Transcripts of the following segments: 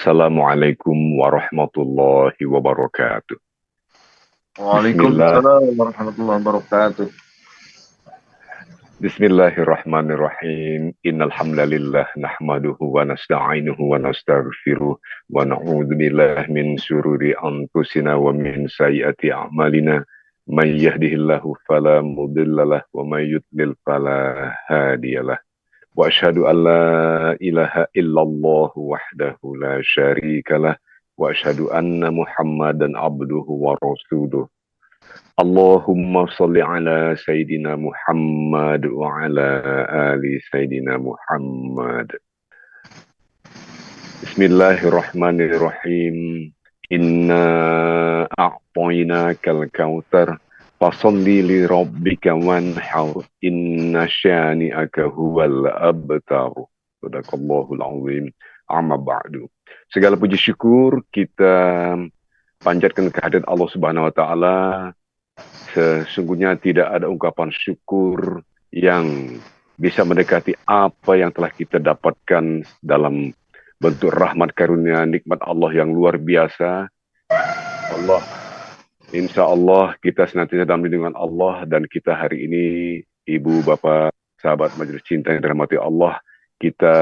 Assalamualaikum warahmatullahi wabarakatuh. Bismillah, Waalaikumsalam warahmatullahi wabarakatuh. Bismillahirrahmanirrahim. Innal hamdalillah nahmaduhu wa nasta'inuhu wa nastaghfiruh wa na'udzu billahi min syururi anfusina wa min sayyiati a'malina. May yahdihillahu fala mudhillalah wa may yudlil fala hadiyalah. Wa asyhadu an la ilaha illallah wahdahu la syarikalah wa asyhadu anna Muhammadan abduhu wa rasuluh. Allahumma salli ala Sayyidina Muhammad wa ala ali Sayyidina Muhammad. Bismillahirrahmanirrahim. Inna a'tainakal kautsar fasalli li rabbika wanhar inna syani'aka huwal abtar. Sadaqallahul azim. Amma ba'du. Segala puji syukur kita panjatkan kehadirat Allah Subhanahu wa taala. Sesungguhnya tidak ada ungkapan syukur yang bisa mendekati apa yang telah kita dapatkan dalam bentuk rahmat karunia nikmat Allah yang luar biasa. Allah, insya Allah kita senantiasa dalam lindungan Allah, dan kita hari ini, ibu, bapak, sahabat majelis cinta yang dirahmati Allah, kita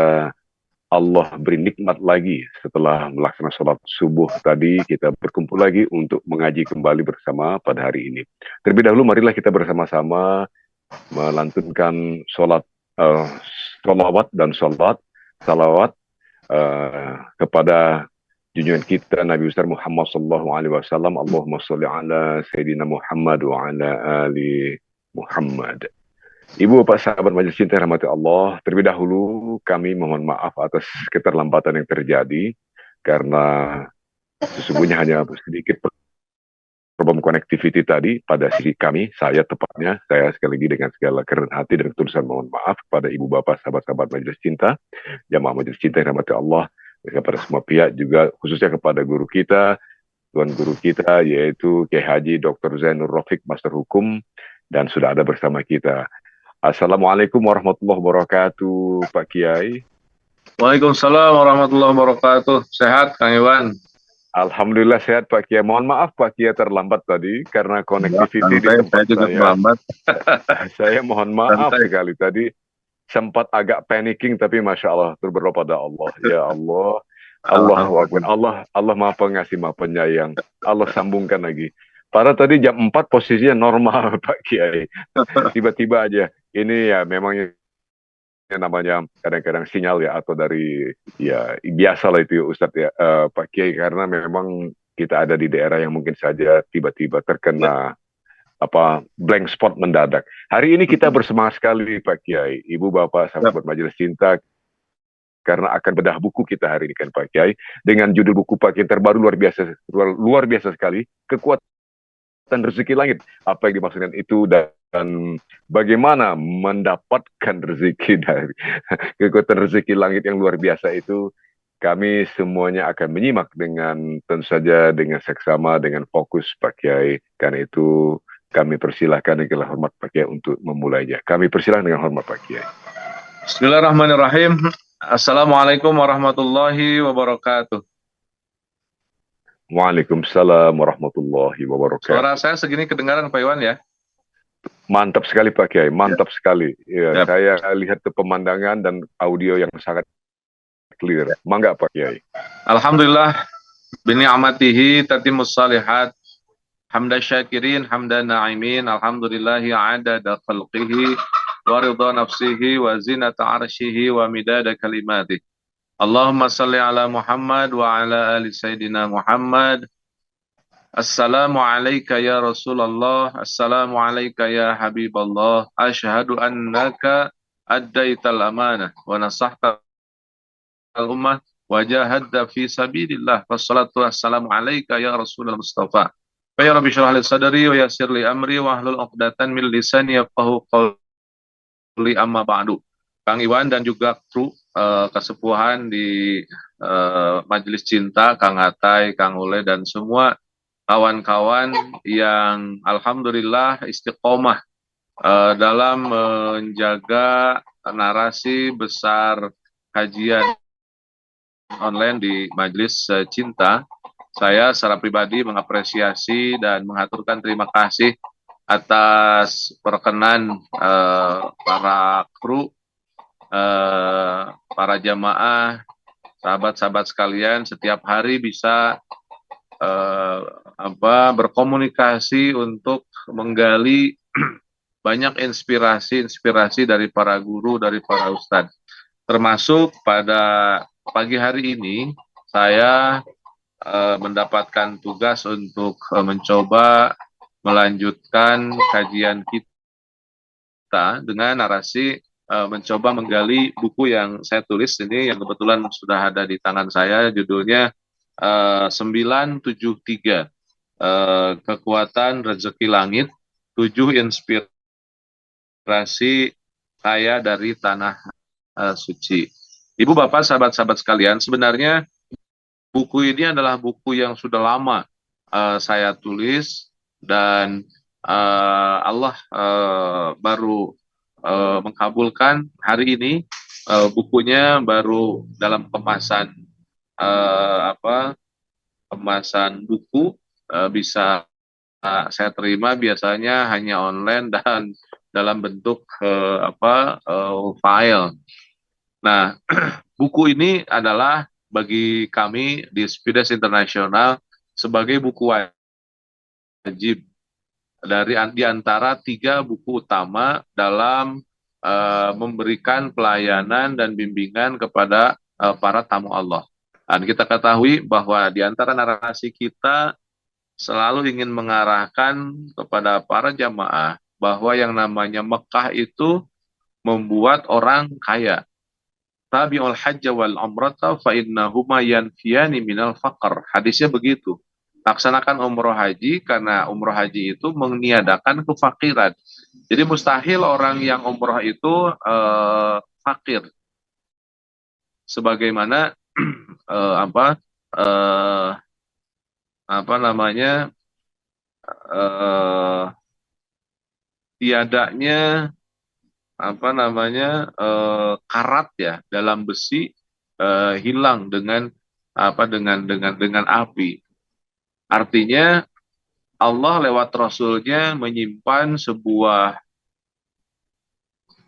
Allah beri nikmat lagi setelah melaksanakan sholat subuh tadi, kita berkumpul lagi untuk mengaji kembali bersama pada hari ini. Terlebih dahulu marilah kita bersama-sama melantunkan sholawat dan salawat kepada junjungan kita Nabi besar Muhammad sallallahu alaihi wasallam. Allahumma sholli ala Sayyidina Muhammad wa ala ali Muhammad. Ibu, bapak, sahabat majelis cinta rahmati Allah, terlebih dahulu kami mohon maaf atas keterlambatan yang terjadi karena sesungguhnya hanya sedikit problem connectivity tadi pada sisi kami, saya tepatnya, saya sekali lagi dengan segala kerendahan hati dan ketulusan mohon maaf kepada ibu, bapak, sahabat-sahabat majelis cinta, jamaah majelis cinta yang rahmati Allah, kepada semua pihak, juga khususnya kepada guru kita, tuan guru kita, yaitu Kiai Haji Dr. Zainur Rafiq, Master Hukum, dan sudah ada bersama kita. Assalamualaikum warahmatullahi wabarakatuh, Pak Kiai. Waalaikumsalam warahmatullahi wabarakatuh. Sehat, Kang Iwan? Alhamdulillah sehat, Pak Kiai. Mohon maaf Pak Kiai terlambat tadi karena connectivity di tempat saya juga terlambat. Saya mohon maaf sekali tadi, sempat agak panicking, tapi Masya Allah, berdoa pada Allah. Ya Allah, Allahu Akbar. Allah Maha Pengasih, Maha Penyayang. Allah sambungkan lagi. Padahal tadi jam 4 posisinya normal, Pak Kiai. Tiba-tiba aja. Ini ya memang namanya kadang-kadang sinyal ya, atau dari ya biasa lah itu Ustadz ya, Pak Kiai, karena memang kita ada di daerah yang mungkin saja tiba-tiba terkena blank spot mendadak. Hari ini kita bersemangat sekali Pak Kiai, ibu, bapak, sahabat majelis cinta, karena akan bedah buku kita hari ini kan Pak Kiai, dengan judul buku Pak Kiai terbaru luar biasa sekali, Kekuatan Rezeki Langit. Apa yang dimaksudkan itu dan bagaimana mendapatkan rezeki dari kekuatan rezeki langit yang luar biasa itu, kami semuanya akan menyimak dengan tentu saja dengan seksama, dengan fokus Pak Kiai. Karena itu kami persilahkan dengan hormat Pak Kiai untuk memulainya. Kami persilahkan dengan hormat Pak Kiai. Bismillahirrahmanirrahim. Assalamualaikum warahmatullahi wabarakatuh. Waalaikumsalam warahmatullahi wabarakatuh. Suara saya segini kedengaran Pak Iwan ya? Mantap sekali Pak Kiai, mantap sekali. Ya, saya lihat ke pemandangan dan audio yang sangat clear. Mangga Pak Kiai. Alhamdulillah, bini'amatihi tatimmus salihat, hamda syakirin, hamda na'imin, alhamdulillahi adada khalqihi, wa ridha nafsihi, wa zinata arshihi, wa midada kalimatih. Allahumma salli ala Muhammad wa ala ali Sayyidina Muhammad. Assalamu alayka ya Rasulullah, assalamu alayka ya Habiballah, asyhadu annaka addaital amanah wa nasahta al-ummah wa jahadta fi sabilillah, wassalatu wassalamu alayka ya Rasulullah Mustafa. Ya Rabbi syrah li sadri wa yassir li amri wa hlul 'uqdatan min lisani yafqahu qawli, amma ba'du. Kang Iwan dan juga kru kesepuhan di Majelis Cinta, Kang Atai, Kang Ule, dan semua kawan-kawan yang alhamdulillah istiqomah dalam menjaga narasi besar kajian online di Majelis Cinta. Saya secara pribadi mengapresiasi dan mengaturkan terima kasih atas perkenan para kru, para jamaah, sahabat-sahabat sekalian setiap hari bisa berkomunikasi untuk menggali banyak inspirasi dari para guru, dari para ustadz. Termasuk pada pagi hari ini, saya mendapatkan tugas untuk mencoba melanjutkan kajian kita dengan narasi mencoba menggali buku yang saya tulis ini, yang kebetulan sudah ada di tangan saya, judulnya 973, Kekuatan Rezeki Langit, 7 Inspirasi Kaya dari Tanah Suci. Ibu bapak sahabat-sahabat sekalian, sebenarnya buku ini adalah buku yang sudah lama saya tulis, dan Allah baru mengkabulkan hari ini bukunya baru dalam kemasan kemasan buku bisa saya terima, biasanya hanya online dan dalam bentuk file. Nah, buku ini adalah bagi kami di Spides Internasional sebagai buku wajib di antara 3 buku utama dalam memberikan pelayanan dan bimbingan kepada para tamu Allah. Dan kita ketahui bahwa di antara narasi kita selalu ingin mengarahkan kepada para jamaah bahwa yang namanya Mekah itu membuat orang kaya. Tabi'ul hajja wal umrata fa innahuma yanfiyani minal faqr. Hadisnya begitu. Laksanakan umroh haji karena umroh haji itu meniadakan kefakiran. Jadi mustahil orang yang umroh itu fakir. Sebagaimana tiadanya karat ya dalam besi hilang dengan dengan api. Artinya Allah lewat Rasulnya menyimpan sebuah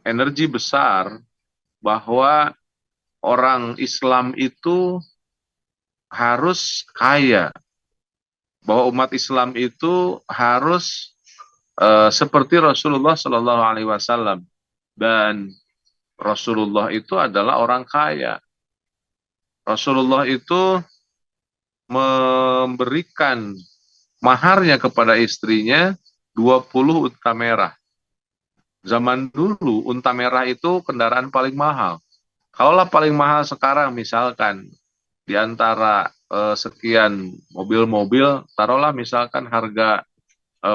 energi besar bahwa orang Islam itu harus kaya, bahwa umat Islam itu harus seperti Rasulullah Shallallahu Alaihi Wasallam, dan Rasulullah itu adalah orang kaya. Rasulullah itu memberikan maharnya kepada istrinya 20 unta merah. Zaman dulu unta merah itu kendaraan paling mahal. Kalaulah paling mahal sekarang misalkan di antara sekian mobil-mobil, taruhlah misalkan harga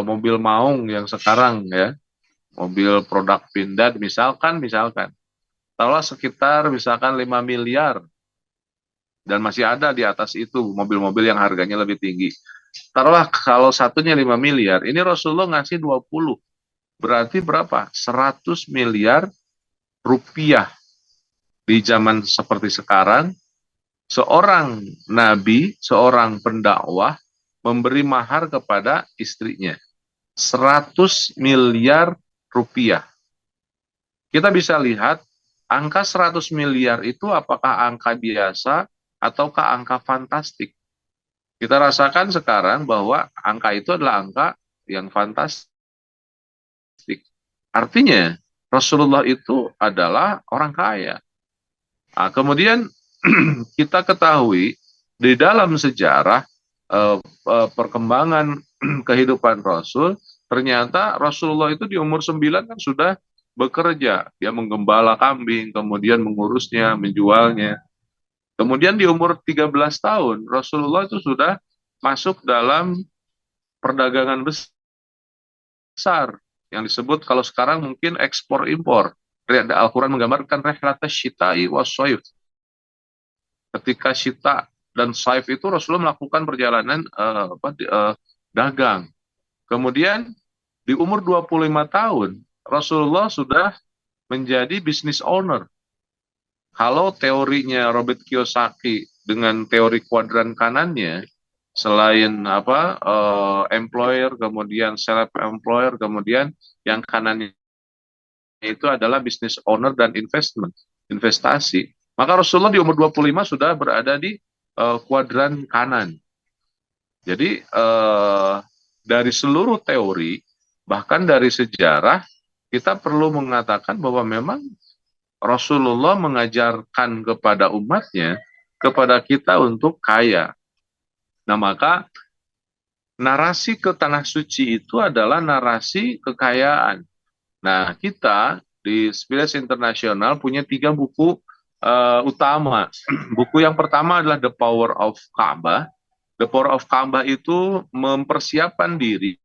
mobil Maung yang sekarang ya, mobil produk Pindad misalkan, taruhlah sekitar misalkan 5 miliar, dan masih ada di atas itu mobil-mobil yang harganya lebih tinggi. Taruhlah kalau satunya 5 miliar, ini Rasulullah ngasih 20, berarti berapa? 100 miliar rupiah. Di zaman seperti sekarang, seorang nabi, seorang pendakwah memberi mahar kepada istrinya 100 miliar rupiah. Kita bisa lihat angka 100 miliar itu apakah angka biasa ataukah angka fantastik. Kita rasakan sekarang bahwa angka itu adalah angka yang fantastik. Artinya Rasulullah itu adalah orang kaya. Nah, kemudian kita ketahui di dalam sejarah perkembangan kehidupan Rasul, ternyata Rasulullah itu di umur 9 kan sudah bekerja. Dia menggembala kambing, kemudian mengurusnya, menjualnya. Kemudian di umur 13 tahun, Rasulullah itu sudah masuk dalam perdagangan besar yang disebut kalau sekarang mungkin ekspor-impor. Al-Quran menggambarkan rihlatah syita'i wassaif. Ketika syita dan saif itu Rasulullah melakukan perjalanan dagang. Kemudian di umur 25 tahun Rasulullah sudah menjadi business owner. Kalau teorinya Robert Kiyosaki dengan teori kuadran kanannya, selain employer, kemudian self employer, kemudian yang kanannya itu adalah business owner dan investasi. Maka Rasulullah di umur 25 sudah berada di kuadran kanan. Jadi dari seluruh teori, bahkan dari sejarah, kita perlu mengatakan bahwa memang Rasulullah mengajarkan kepada umatnya, kepada kita untuk kaya. Nah, maka narasi ke tanah suci itu adalah narasi kekayaan. Nah, kita di Spirits International punya 3 buku utama. Buku yang pertama adalah The Power of Ka'bah. The Power of Ka'bah itu mempersiapkan diri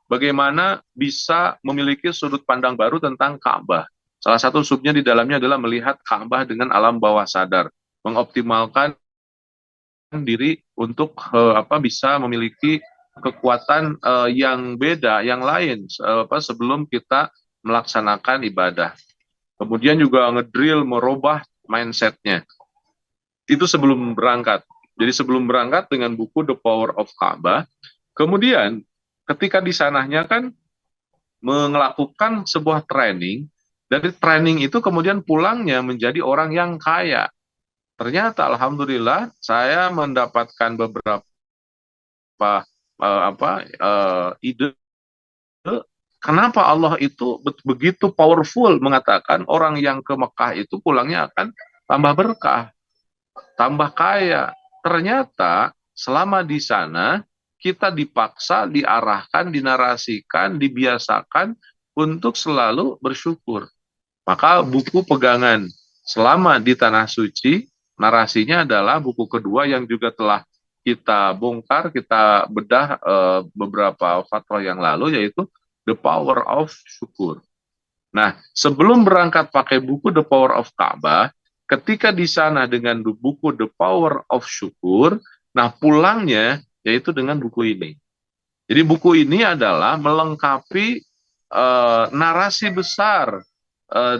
bagaimana bisa memiliki sudut pandang baru tentang Ka'bah. Salah satu subnya di dalamnya adalah melihat Ka'bah dengan alam bawah sadar, mengoptimalkan diri untuk bisa memiliki kekuatan yang beda, yang lain sebelum kita melaksanakan ibadah. Kemudian juga ngedrill, merubah mindsetnya. Itu sebelum berangkat. Jadi sebelum berangkat dengan buku The Power of Ka'bah, kemudian ketika di sananya kan melakukan sebuah training, dari training itu kemudian pulangnya menjadi orang yang kaya. Ternyata alhamdulillah saya mendapatkan beberapa ide kenapa Allah itu begitu powerful mengatakan orang yang ke Mekah itu pulangnya akan tambah berkah, tambah kaya. Ternyata selama di sana kita dipaksa, diarahkan, dinarasikan, dibiasakan untuk selalu bersyukur. Maka buku pegangan selama di Tanah Suci, narasinya adalah buku kedua yang juga telah kita bongkar, kita bedah beberapa fatwa yang lalu, yaitu The Power of Syukur. Nah, sebelum berangkat pakai buku The Power of Ka'bah, ketika di sana dengan buku The Power of Syukur, nah pulangnya yaitu dengan buku ini. Jadi buku ini adalah melengkapi narasi besar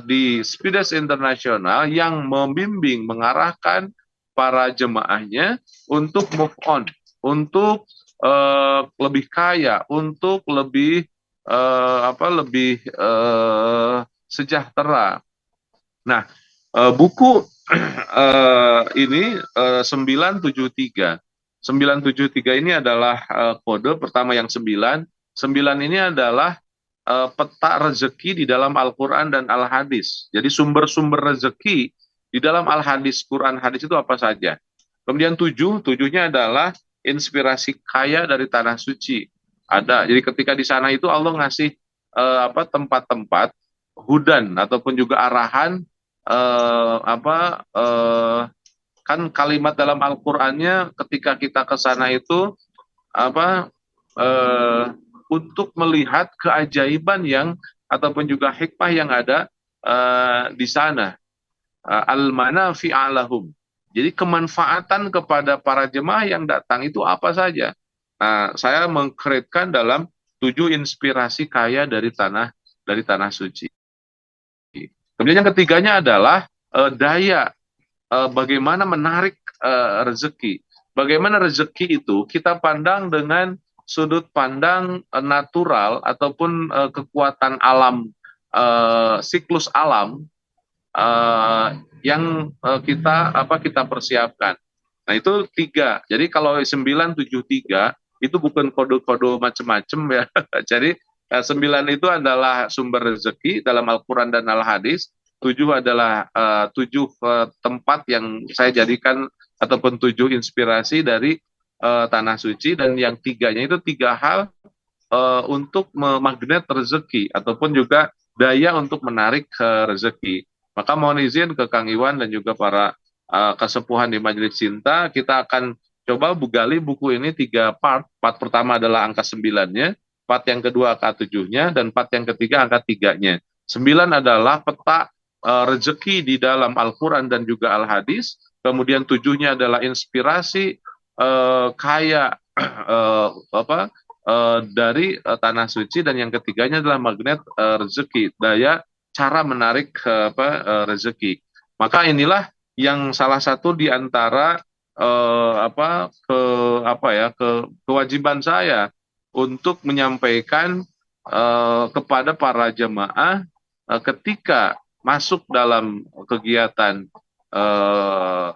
di Spirits International yang membimbing, mengarahkan para jemaahnya untuk move on, untuk lebih kaya, untuk lebih sejahtera. Nah, buku ini 973. 973 ini adalah kode pertama yang 9. 9 ini adalah peta rezeki di dalam Al-Quran dan Al-Hadis. Jadi sumber-sumber rezeki di dalam Al-Hadis, Quran, Hadis itu apa saja. Kemudian 7, 7-nya adalah inspirasi kaya dari Tanah Suci. Ada. Jadi ketika di sana itu Allah ngasih tempat-tempat hudan ataupun juga arahan kan kalimat dalam Al-Qur'annya ketika kita ke sana itu untuk melihat keajaiban yang ataupun juga hikmah yang ada di sana. Al-manafi alahum. Jadi kemanfaatan kepada para jemaah yang datang itu apa saja. Nah, saya mengkreatkan dalam 7 inspirasi kaya dari tanah suci. Kemudian yang ketiganya adalah daya bagaimana menarik rezeki. Bagaimana rezeki itu kita pandang dengan sudut pandang natural ataupun kekuatan alam, siklus alam yang kita persiapkan. Nah itu 3. Jadi kalau 973 itu bukan kode-kode macam-macam ya. Jadi 9 itu adalah sumber rezeki dalam Al-Quran dan Al-Hadis. 7 adalah 7 tempat yang saya jadikan ataupun 7 inspirasi dari Tanah Suci, dan yang 3-nya itu 3 hal untuk memagnet rezeki ataupun juga daya untuk menarik rezeki. Maka mohon izin ke Kang Iwan dan juga para kesepuhan di Majelis Cinta, kita akan coba gali buku ini 3 part. Part pertama adalah angka 9-nya, part yang kedua angka 7-nya, dan part yang ketiga angka 3-nya. 9 adalah peta rezeki di dalam Al-Quran dan juga Al-Hadis. Kemudian 7-nya adalah inspirasi kaya dari Tanah Suci, dan yang ketiganya adalah magnet rezeki, daya cara menarik rezeki. Maka inilah yang salah satu di antara kewajiban saya untuk menyampaikan kepada para jemaah ketika masuk dalam kegiatan eh,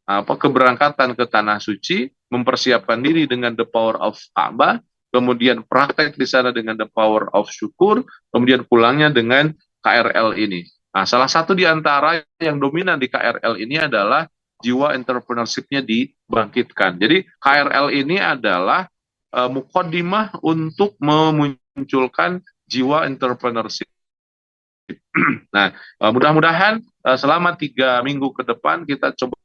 keberangkatan ke tanah suci, mempersiapkan diri dengan the power of Ka'bah, kemudian praktek di sana dengan the power of syukur, kemudian pulangnya dengan KRL ini. Nah, salah satu di antara yang dominan di KRL ini adalah jiwa entrepreneurship-nya dibangkitkan. Jadi KRL ini adalah mukaddimah untuk memunculkan jiwa entrepreneurship. Nah, mudah-mudahan selama 3 minggu ke depan kita coba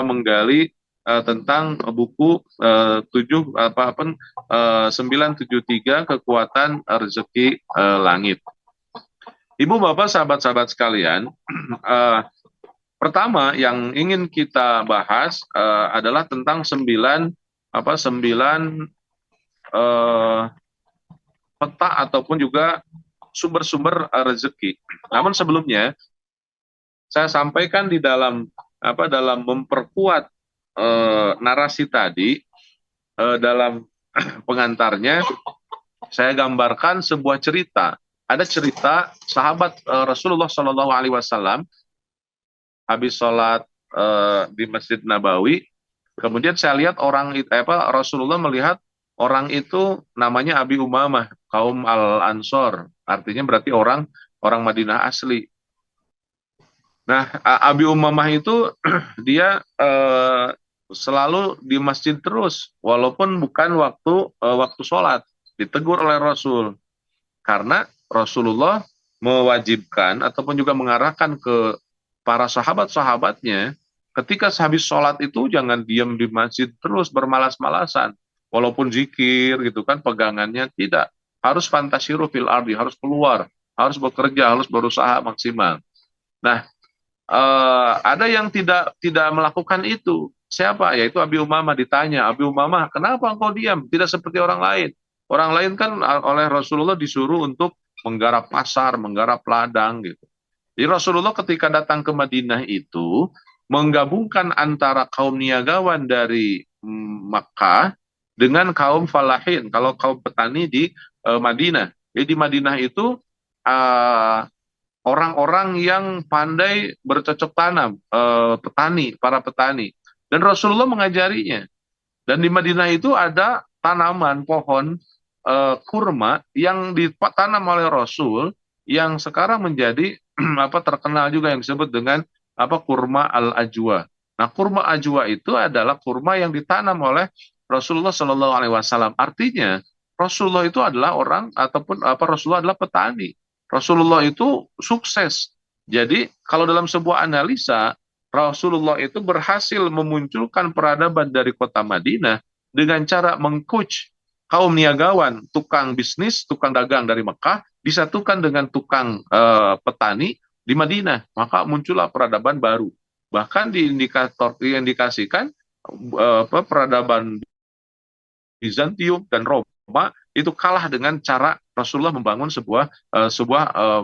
menggali tentang buku 973 kekuatan rezeki langit. Ibu bapak sahabat-sahabat sekalian, pertama yang ingin kita bahas adalah tentang 9 peta ataupun juga sumber-sumber rezeki. Namun sebelumnya saya sampaikan di dalam memperkuat narasi tadi, dalam pengantarnya saya gambarkan sebuah cerita. Ada cerita sahabat Rasulullah Shallallahu Alaihi Wasallam habis sholat di Masjid Nabawi. Kemudian saya lihat Rasulullah melihat orang itu namanya Abi Umamah, kaum Al-Ansor, artinya berarti orang Madinah asli. Nah, Abi Umamah itu dia selalu di masjid terus, walaupun bukan waktu sholat, ditegur oleh Rasul, karena Rasulullah mewajibkan ataupun juga mengarahkan ke para sahabat-sahabatnya, ketika habis sholat itu jangan diam di masjid terus bermalas-malasan, walaupun zikir gitu kan pegangannya, tidak, harus fantasiru fil ardi, harus keluar, harus bekerja, harus berusaha maksimal. Nah, ada yang tidak melakukan itu. Siapa? Yaitu Abi Umamah. Ditanya, Abi Umamah, kenapa engkau diam? Tidak seperti orang lain. Orang lain kan oleh Rasulullah disuruh untuk menggarap pasar, menggarap ladang gitu. Jadi Rasulullah ketika datang ke Madinah itu menggabungkan antara kaum niagawan dari Makkah dengan kaum falahin, kalau kaum petani di Madinah. Jadi di Madinah itu orang-orang yang pandai bercocok tanam, para petani. Dan Rasulullah mengajarinya. Dan di Madinah itu ada tanaman pohon kurma yang ditanam oleh Rasul, yang sekarang menjadi terkenal juga, yang disebut dengan kurma al-ajwa. Nah, kurma ajwa itu adalah kurma yang ditanam oleh Rasulullah Shallallahu Alaihi Wasallam. Artinya Rasulullah itu adalah Rasulullah adalah petani. Rasulullah itu sukses. Jadi kalau dalam sebuah analisa, Rasulullah itu berhasil memunculkan peradaban dari kota Madinah dengan cara mengcoach kaum niagawan, tukang bisnis, tukang dagang dari Mekah, disatukan dengan tukang petani di Madinah. Maka muncullah peradaban baru. Bahkan diindikasikan peradaban Bizantium dan Roma itu kalah dengan cara Rasulullah membangun sebuah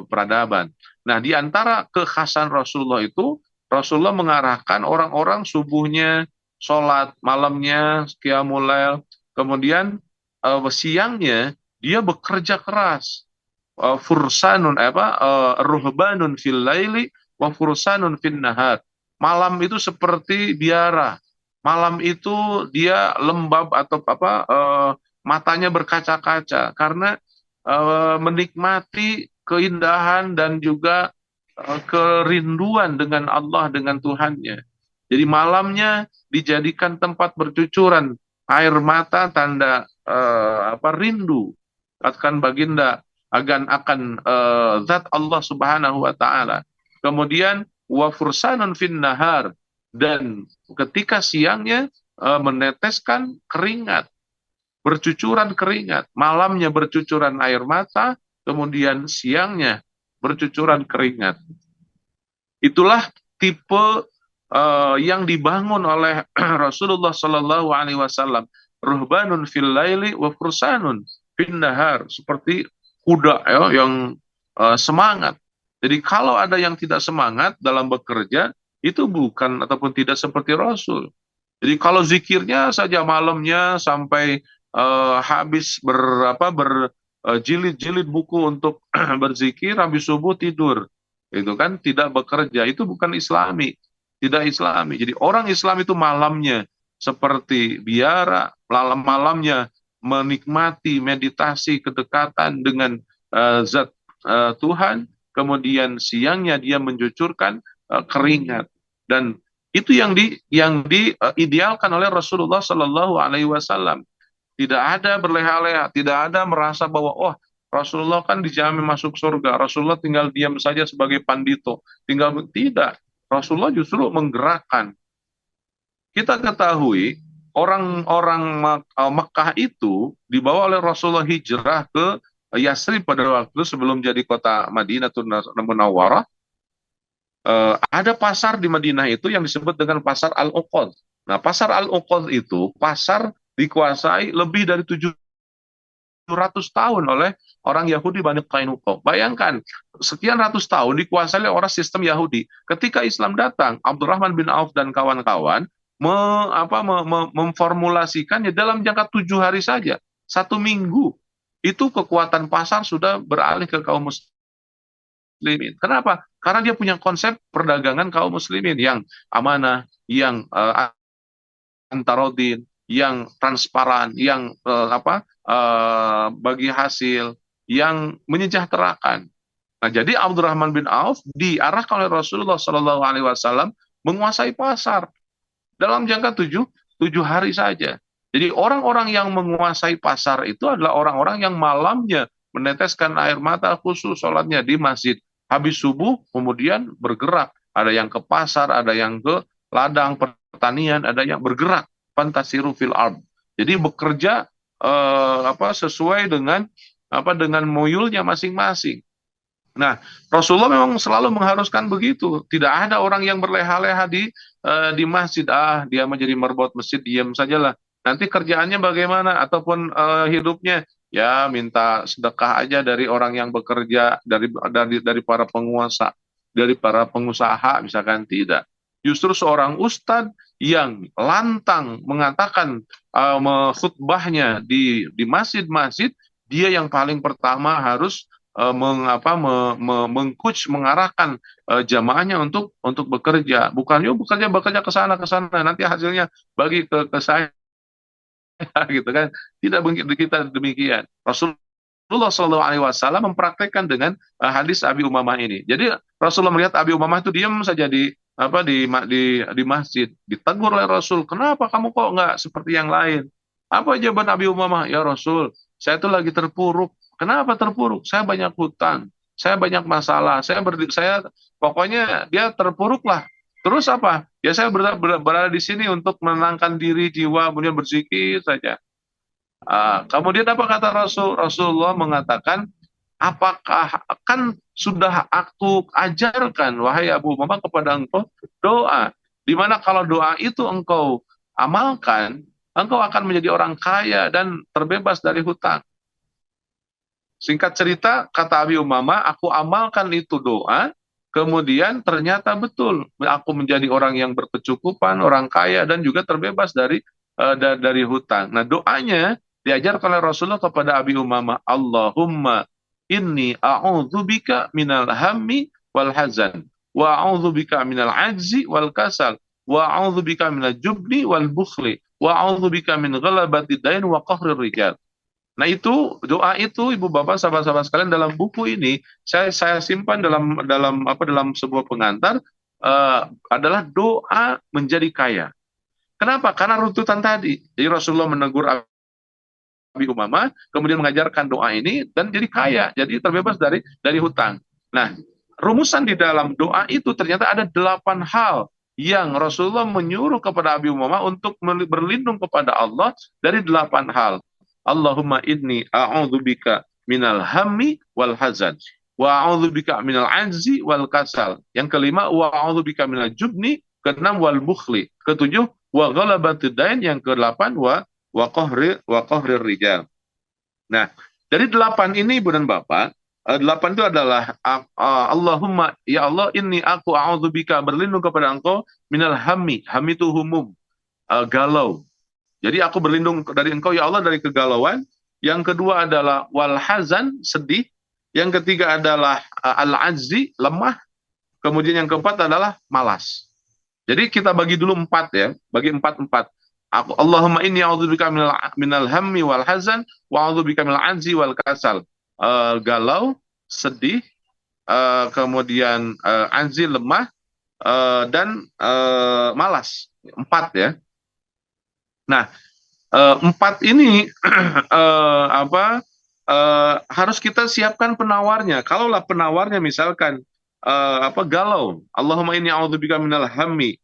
peradaban. Nah, di antara kekhasan Rasulullah itu, Rasulullah mengarahkan orang-orang subuhnya sholat, malamnya qiyamul lail, kemudian siangnya dia bekerja keras. Fursanun ruhbanun fil laili wa fursanun fin nahar. Malam itu seperti biara. Malam itu dia lembab atau matanya berkaca-kaca karena menikmati keindahan dan juga kerinduan dengan Allah, dengan Tuhannya. Jadi malamnya dijadikan tempat bercucuran air mata, tanda rindu akan baginda, akan zat Allah Subhanahu wa taala. Kemudian wa fursanun fin nahar, dan ketika siangnya meneteskan keringat, bercucuran keringat, malamnya bercucuran air mata, kemudian siangnya bercucuran keringat. Itulah tipe yang dibangun oleh Rasulullah Shallallahu Alaihi Wasallam. Ruhbanun fil laili wa fursanun fin nahar, seperti kuda yang semangat. Jadi kalau ada yang tidak semangat dalam bekerja, itu bukan ataupun tidak seperti Rasul. Jadi kalau zikirnya saja malamnya sampai habis berjilid-jilid buku untuk berzikir, habis subuh tidur, itu kan tidak bekerja, itu bukan Islami, tidak Islami. Jadi orang Islam itu malamnya seperti biara, malamnya menikmati meditasi kedekatan dengan zat Tuhan, kemudian siangnya dia mencucurkan keringat, dan itu yang diidealkan oleh Rasulullah Shallallahu Alaihi Wasallam. Tidak ada berleha-leha, tidak ada merasa bahwa oh Rasulullah kan dijamin masuk surga, Rasulullah tinggal diam saja sebagai pandito, tidak. Rasulullah justru menggerakkan. Kita ketahui orang-orang Mekah itu dibawa oleh Rasulullah hijrah ke Yasrib pada waktu sebelum jadi kota Madinatul Munawwarah. Ada pasar di Madinah itu yang disebut dengan pasar Al-Uqad. Nah, pasar Al-Uqad itu pasar dikuasai lebih dari 700 tahun oleh orang Yahudi Bani Qainuqa. Bayangkan, sekian ratus tahun dikuasai oleh orang sistem Yahudi. Ketika Islam datang, Abdurrahman bin Auf dan kawan-kawan memformulasikannya dalam jangka 7 hari saja, 1 minggu. Itu kekuatan pasar sudah beralih ke kaum muslimin. Kenapa? Karena dia punya konsep perdagangan kaum muslimin yang amanah, yang antarodin, yang transparan, yang bagi hasil, yang menyejahterakan. Nah, jadi Abdurrahman bin Auf diarahkan oleh Rasulullah Shallallahu Alaihi Wasallam menguasai pasar dalam jangka 7 hari saja. Jadi orang-orang yang menguasai pasar itu adalah orang-orang yang malamnya meneteskan air mata khusus sholatnya di masjid. Habis subuh kemudian bergerak. Ada yang ke pasar, ada yang ke ladang pertanian, ada yang bergerak. Fantasiru fil ard. Jadi bekerja sesuai dengan muyulnya masing-masing. Nah, Rasulullah memang selalu mengharuskan begitu. Tidak ada orang yang berleha-leha di masjid. Dia menjadi merbot masjid, diam sajalah. Nanti kerjaannya bagaimana? Ataupun hidupnya, ya minta sedekah aja dari orang yang bekerja, dari para penguasa, dari para pengusaha, misalkan. Tidak. Justru seorang ustadz yang lantang mengatakan khutbahnya di masjid-masjid, dia yang paling pertama harus mengarahkan jamaahnya untuk bekerja, bukan yuk bekerja ke sana nanti hasilnya bagi ke saya gitu kan. Tidak begitu kita demikian. Rasulullah Shallallahu Alaihi Wasallam mempraktekkan dengan hadis Abi Umamah ini. Jadi Rasulullah melihat Abi Umamah itu diam saja di masjid, ditegur oleh Rasul, kenapa kamu kok nggak seperti yang lain? Apa jawaban Abi Umamah? Ya Rasul, saya itu lagi terpuruk. Kenapa terpuruk? Saya banyak hutang, saya banyak masalah, saya pokoknya dia terpuruk lah. Terus apa? Ya saya berada di sini untuk menenangkan diri, jiwa, kemudian berzikir saja. Kemudian apa kata Rasulullah mengatakan, apakah kan sudah aku ajarkan, wahai Abu Umamah, kepada engkau doa, di mana kalau doa itu engkau amalkan, engkau akan menjadi orang kaya dan terbebas dari hutang. Singkat cerita, kata Abi Umamah, aku amalkan itu doa, kemudian ternyata betul, aku menjadi orang yang berkecukupan, orang kaya, dan juga terbebas dari hutang. Nah, doanya diajarkan oleh Rasulullah kepada Abi Umamah, Allahumma inni a'udzubika minal hammi wal hazan, wa a'udzubika minal ajzi wal kasal, wa a'udzubika minal jubni wal bukhli, wa a'udzubika min ghalabati dain wa qahrir rijal. Nah, itu doa itu, Ibu Bapak, sahabat-sahabat sekalian, dalam buku ini saya simpan dalam sebuah pengantar, adalah doa menjadi kaya. Kenapa? Karena runtutan tadi. Jadi Rasulullah menegur Abi Umamah, kemudian mengajarkan doa ini dan jadi kaya, jadi terbebas dari hutang. Nah, rumusan di dalam doa itu ternyata ada 8 hal yang Rasulullah menyuruh kepada Abi Umamah untuk berlindung kepada Allah dari 8 hal. Allahumma inni a'udzubika minal hammi wal hazan, wa a'udzubika minal ajzi wal kasal. Yang kelima, wa a'udzubika minal jubni. Keenam, wal bukhli. Ketujuh, wa ghalabatid dain. Yang kedelapan, wa qahrir rijal. Nah, dari 8 ini, Ibu dan Bapak, Delapan itu adalah Allahumma, ya Allah, inni aku a'udzubika, berlindung kepada engkau, minal hammi. Hammi itu humum, galau. Jadi aku berlindung dari engkau ya Allah dari kegalauan. Yang kedua adalah wal hazan, sedih. Yang ketiga adalah al-ajzi, lemah. Kemudian yang keempat adalah malas. Jadi kita bagi dulu empat ya, bagi empat. Allahumma inni a'udzubika minal hammi wal hazan wa a'udzubika minal ajzi wal kasal. Galau, sedih, kemudian ajzi, lemah, dan malas. Empat ya. Nah, empat ini harus kita siapkan penawarnya. Kalaulah penawarnya misalkan galau, Allahumma inni a'udzubika minal hammi.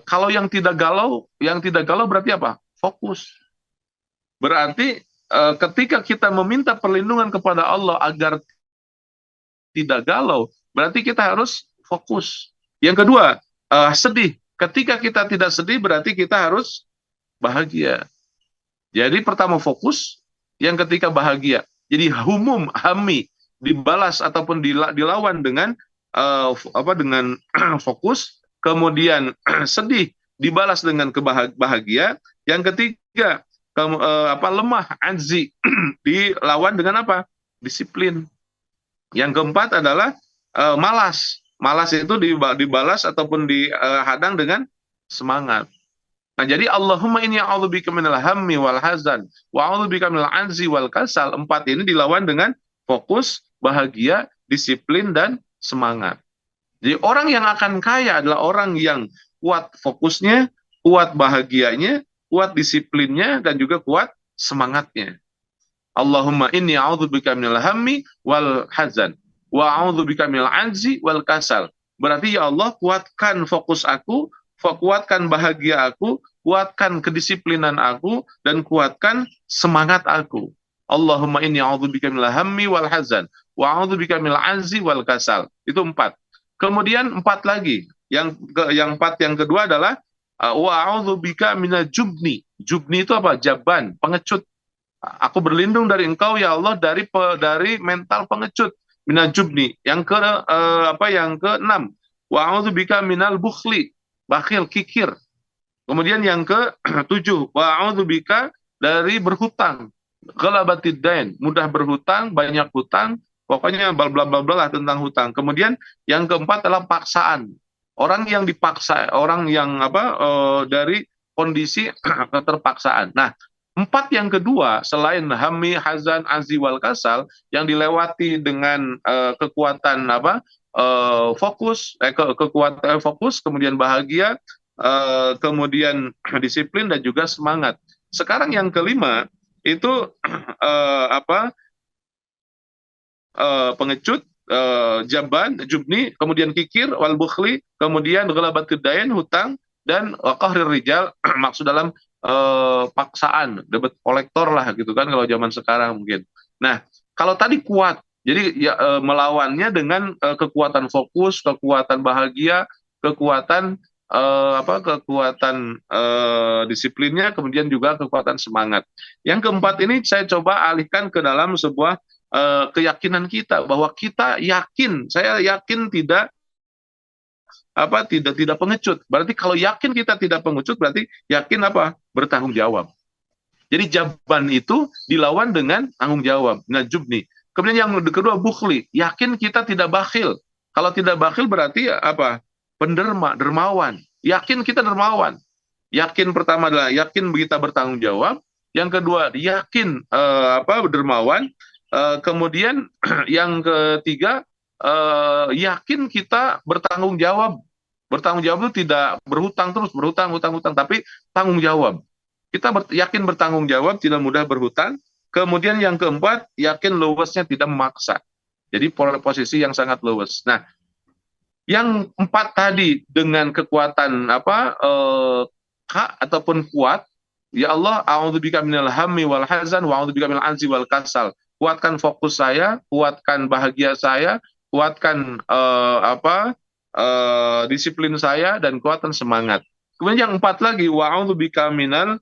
Kalau yang tidak galau berarti apa? Fokus. Berarti ketika kita meminta perlindungan kepada Allah agar tidak galau, berarti kita harus fokus. Yang kedua, sedih. Ketika kita tidak sedih berarti kita harus bahagia. Jadi pertama fokus, yang ketiga bahagia. Jadi humum, hammi dibalas ataupun dilawan dengan dengan fokus, kemudian sedih dibalas dengan bahagia. Yang ketiga lemah, ajzi dilawan dengan apa? Disiplin. Yang keempat adalah malas. Malas itu dibalas ataupun dihadang dengan semangat. Nah, jadi Allahumma inni a'udzubika minal hammi wal hazan wa a'udzubika minal ajzi wal kasal. Empat ini dilawan dengan fokus, bahagia, disiplin, dan semangat. Jadi orang yang akan kaya adalah orang yang kuat fokusnya, kuat bahagianya, kuat disiplinnya, dan juga kuat semangatnya. Allahumma inni a'udzubika minal hammi wal hazan wa a'udzubika minal ajzi wal kasal. Berarti ya Allah, kuatkan fokus aku, kuatkan bahagia aku, kuatkan kedisiplinan aku, dan kuatkan semangat aku. Allahumma inni a'udzubika minal hammi wal hazan wa a'udzubika minal ajzi wal kasal. Itu empat. Kemudian empat lagi. Yang kedua adalah wa a'udzubika minal jubni. Jubni itu apa? Jaban, pengecut. Aku berlindung dari engkau ya Allah dari mental pengecut. Minal jubni. Yang keenam, wa a'udzubika minal bukhli. Bakhil, kikir. Kemudian yang ke-7, wa a'udzubika dari berhutang. Ghalabatid dain, mudah berhutang, banyak hutang, pokoknya bla bla bla bla tentang hutang. Kemudian yang keempat adalah paksaan. Orang yang dipaksa, orang yang dari kondisi keterpaksaan. Nah, empat yang kedua selain hammi, hazan, azzi wal kasal yang dilewati dengan kekuatan kekuatan fokus, kemudian bahagia, kemudian disiplin, dan juga semangat. Sekarang yang kelima itu pengecut, jaban, jubni, kemudian kikir, wal bukhli, kemudian ghalabatid dain, hutang, dan qahrir rijal, maksud dalam paksaan, debt kolektor lah gitu kan kalau zaman sekarang mungkin. Nah, kalau tadi kuat, jadi melawannya dengan kekuatan fokus, kekuatan bahagia, kekuatan disiplinnya, kemudian juga kekuatan semangat. Yang keempat ini saya coba alihkan ke dalam sebuah keyakinan kita, bahwa kita yakin, saya yakin tidak pengecut. Berarti kalau yakin kita tidak pengecut, berarti yakin bertanggung jawab. Jadi jaban itu dilawan dengan tanggung jawab. Nah, jubni. Kemudian yang kedua bukhli, yakin kita tidak bakhil. Kalau tidak bakhil berarti penderma, dermawan. Yakin kita dermawan. Yakin pertama adalah yakin kita bertanggung jawab. Yang kedua yakin dermawan. Kemudian yang ketiga yakin kita bertanggung jawab. Bertanggung jawab itu tidak berhutang terus, berhutang, tapi tanggung jawab. Kita yakin bertanggung jawab, tidak mudah berhutang. Kemudian yang keempat, yakin luwesnya tidak memaksa. Jadi posisi yang sangat luwes. Nah, yang empat tadi dengan kekuatan ataupun kuat, ya Allah, a'udzubika minal hammi wal hazan wa a'udzubika minal ajzi wal kasal. Kuatkan fokus saya, kuatkan bahagia saya, kuatkan disiplin saya, dan kuatkan semangat. Kemudian yang empat lagi, wa a'udzubika minal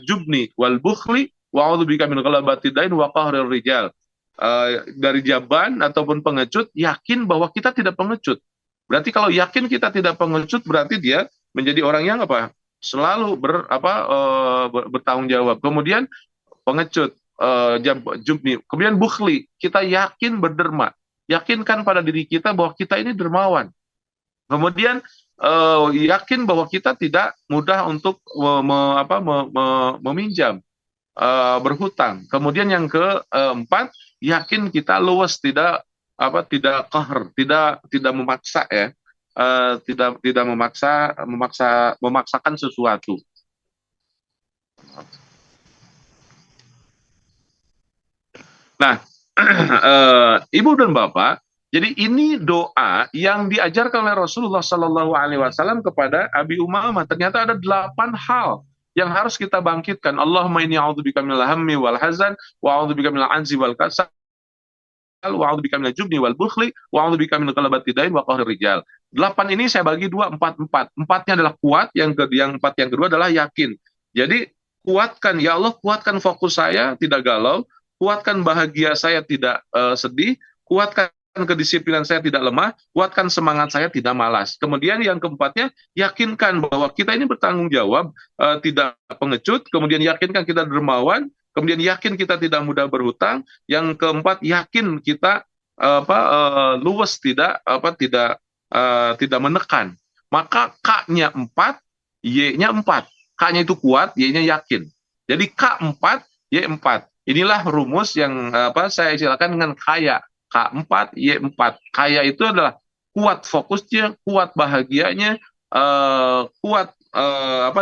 jubni wal bukhli wa a'udzubika min ghalabati dain wa qahrir rijal. Dari jaban ataupun pengecut, yakin bahwa kita tidak pengecut. Berarti kalau yakin kita tidak pengecut, berarti dia menjadi orang yang apa? Selalu bertanggung jawab. Kemudian pengecut, jubni. Kemudian bukhli, kita yakin berderma. Yakinkan pada diri kita bahwa kita ini dermawan. Kemudian yakin bahwa kita tidak mudah untuk meminjam, berhutang. Kemudian yang keempat, yakin kita luwes, tidak qahr, tidak memaksa ya, tidak memaksakan sesuatu. Nah, Ibu dan Bapak, jadi ini doa yang diajarkan oleh Rasulullah Shallallahu Alaihi Wasallam kepada Abi Umamah. Ternyata ada 8 hal yang harus kita bangkitkan. Allahumma inni a'udzubika minal hammi wal hazan, wa a'udzubika minal anzi wal kasal, wa a'udzubika minal jubni wal bukhli, wa a'udzubika min ghalabati dain wa qahrir rijal. 8 ini saya bagi 2, 4, 4. 4-nya adalah kuat, yang kedua adalah yakin. Jadi kuatkan, ya Allah, kuatkan fokus saya tidak galau, kuatkan bahagia saya tidak sedih, kuatkan kedisiplinan saya tidak lemah, kuatkan semangat saya tidak malas. Kemudian yang keempatnya, yakinkan bahwa kita ini bertanggung jawab, tidak pengecut. Kemudian yakinkan kita dermawan. Kemudian yakin kita tidak mudah berhutang. Yang keempat, yakin kita luwes, tidak menekan. Maka K-nya 4, Y-nya 4. K-nya itu kuat, Y-nya yakin. Jadi K4, Y4. Inilah rumus yang saya istilahkan dengan kaya. K4, Y4. Kaya itu adalah kuat fokusnya, kuat bahagianya, kuat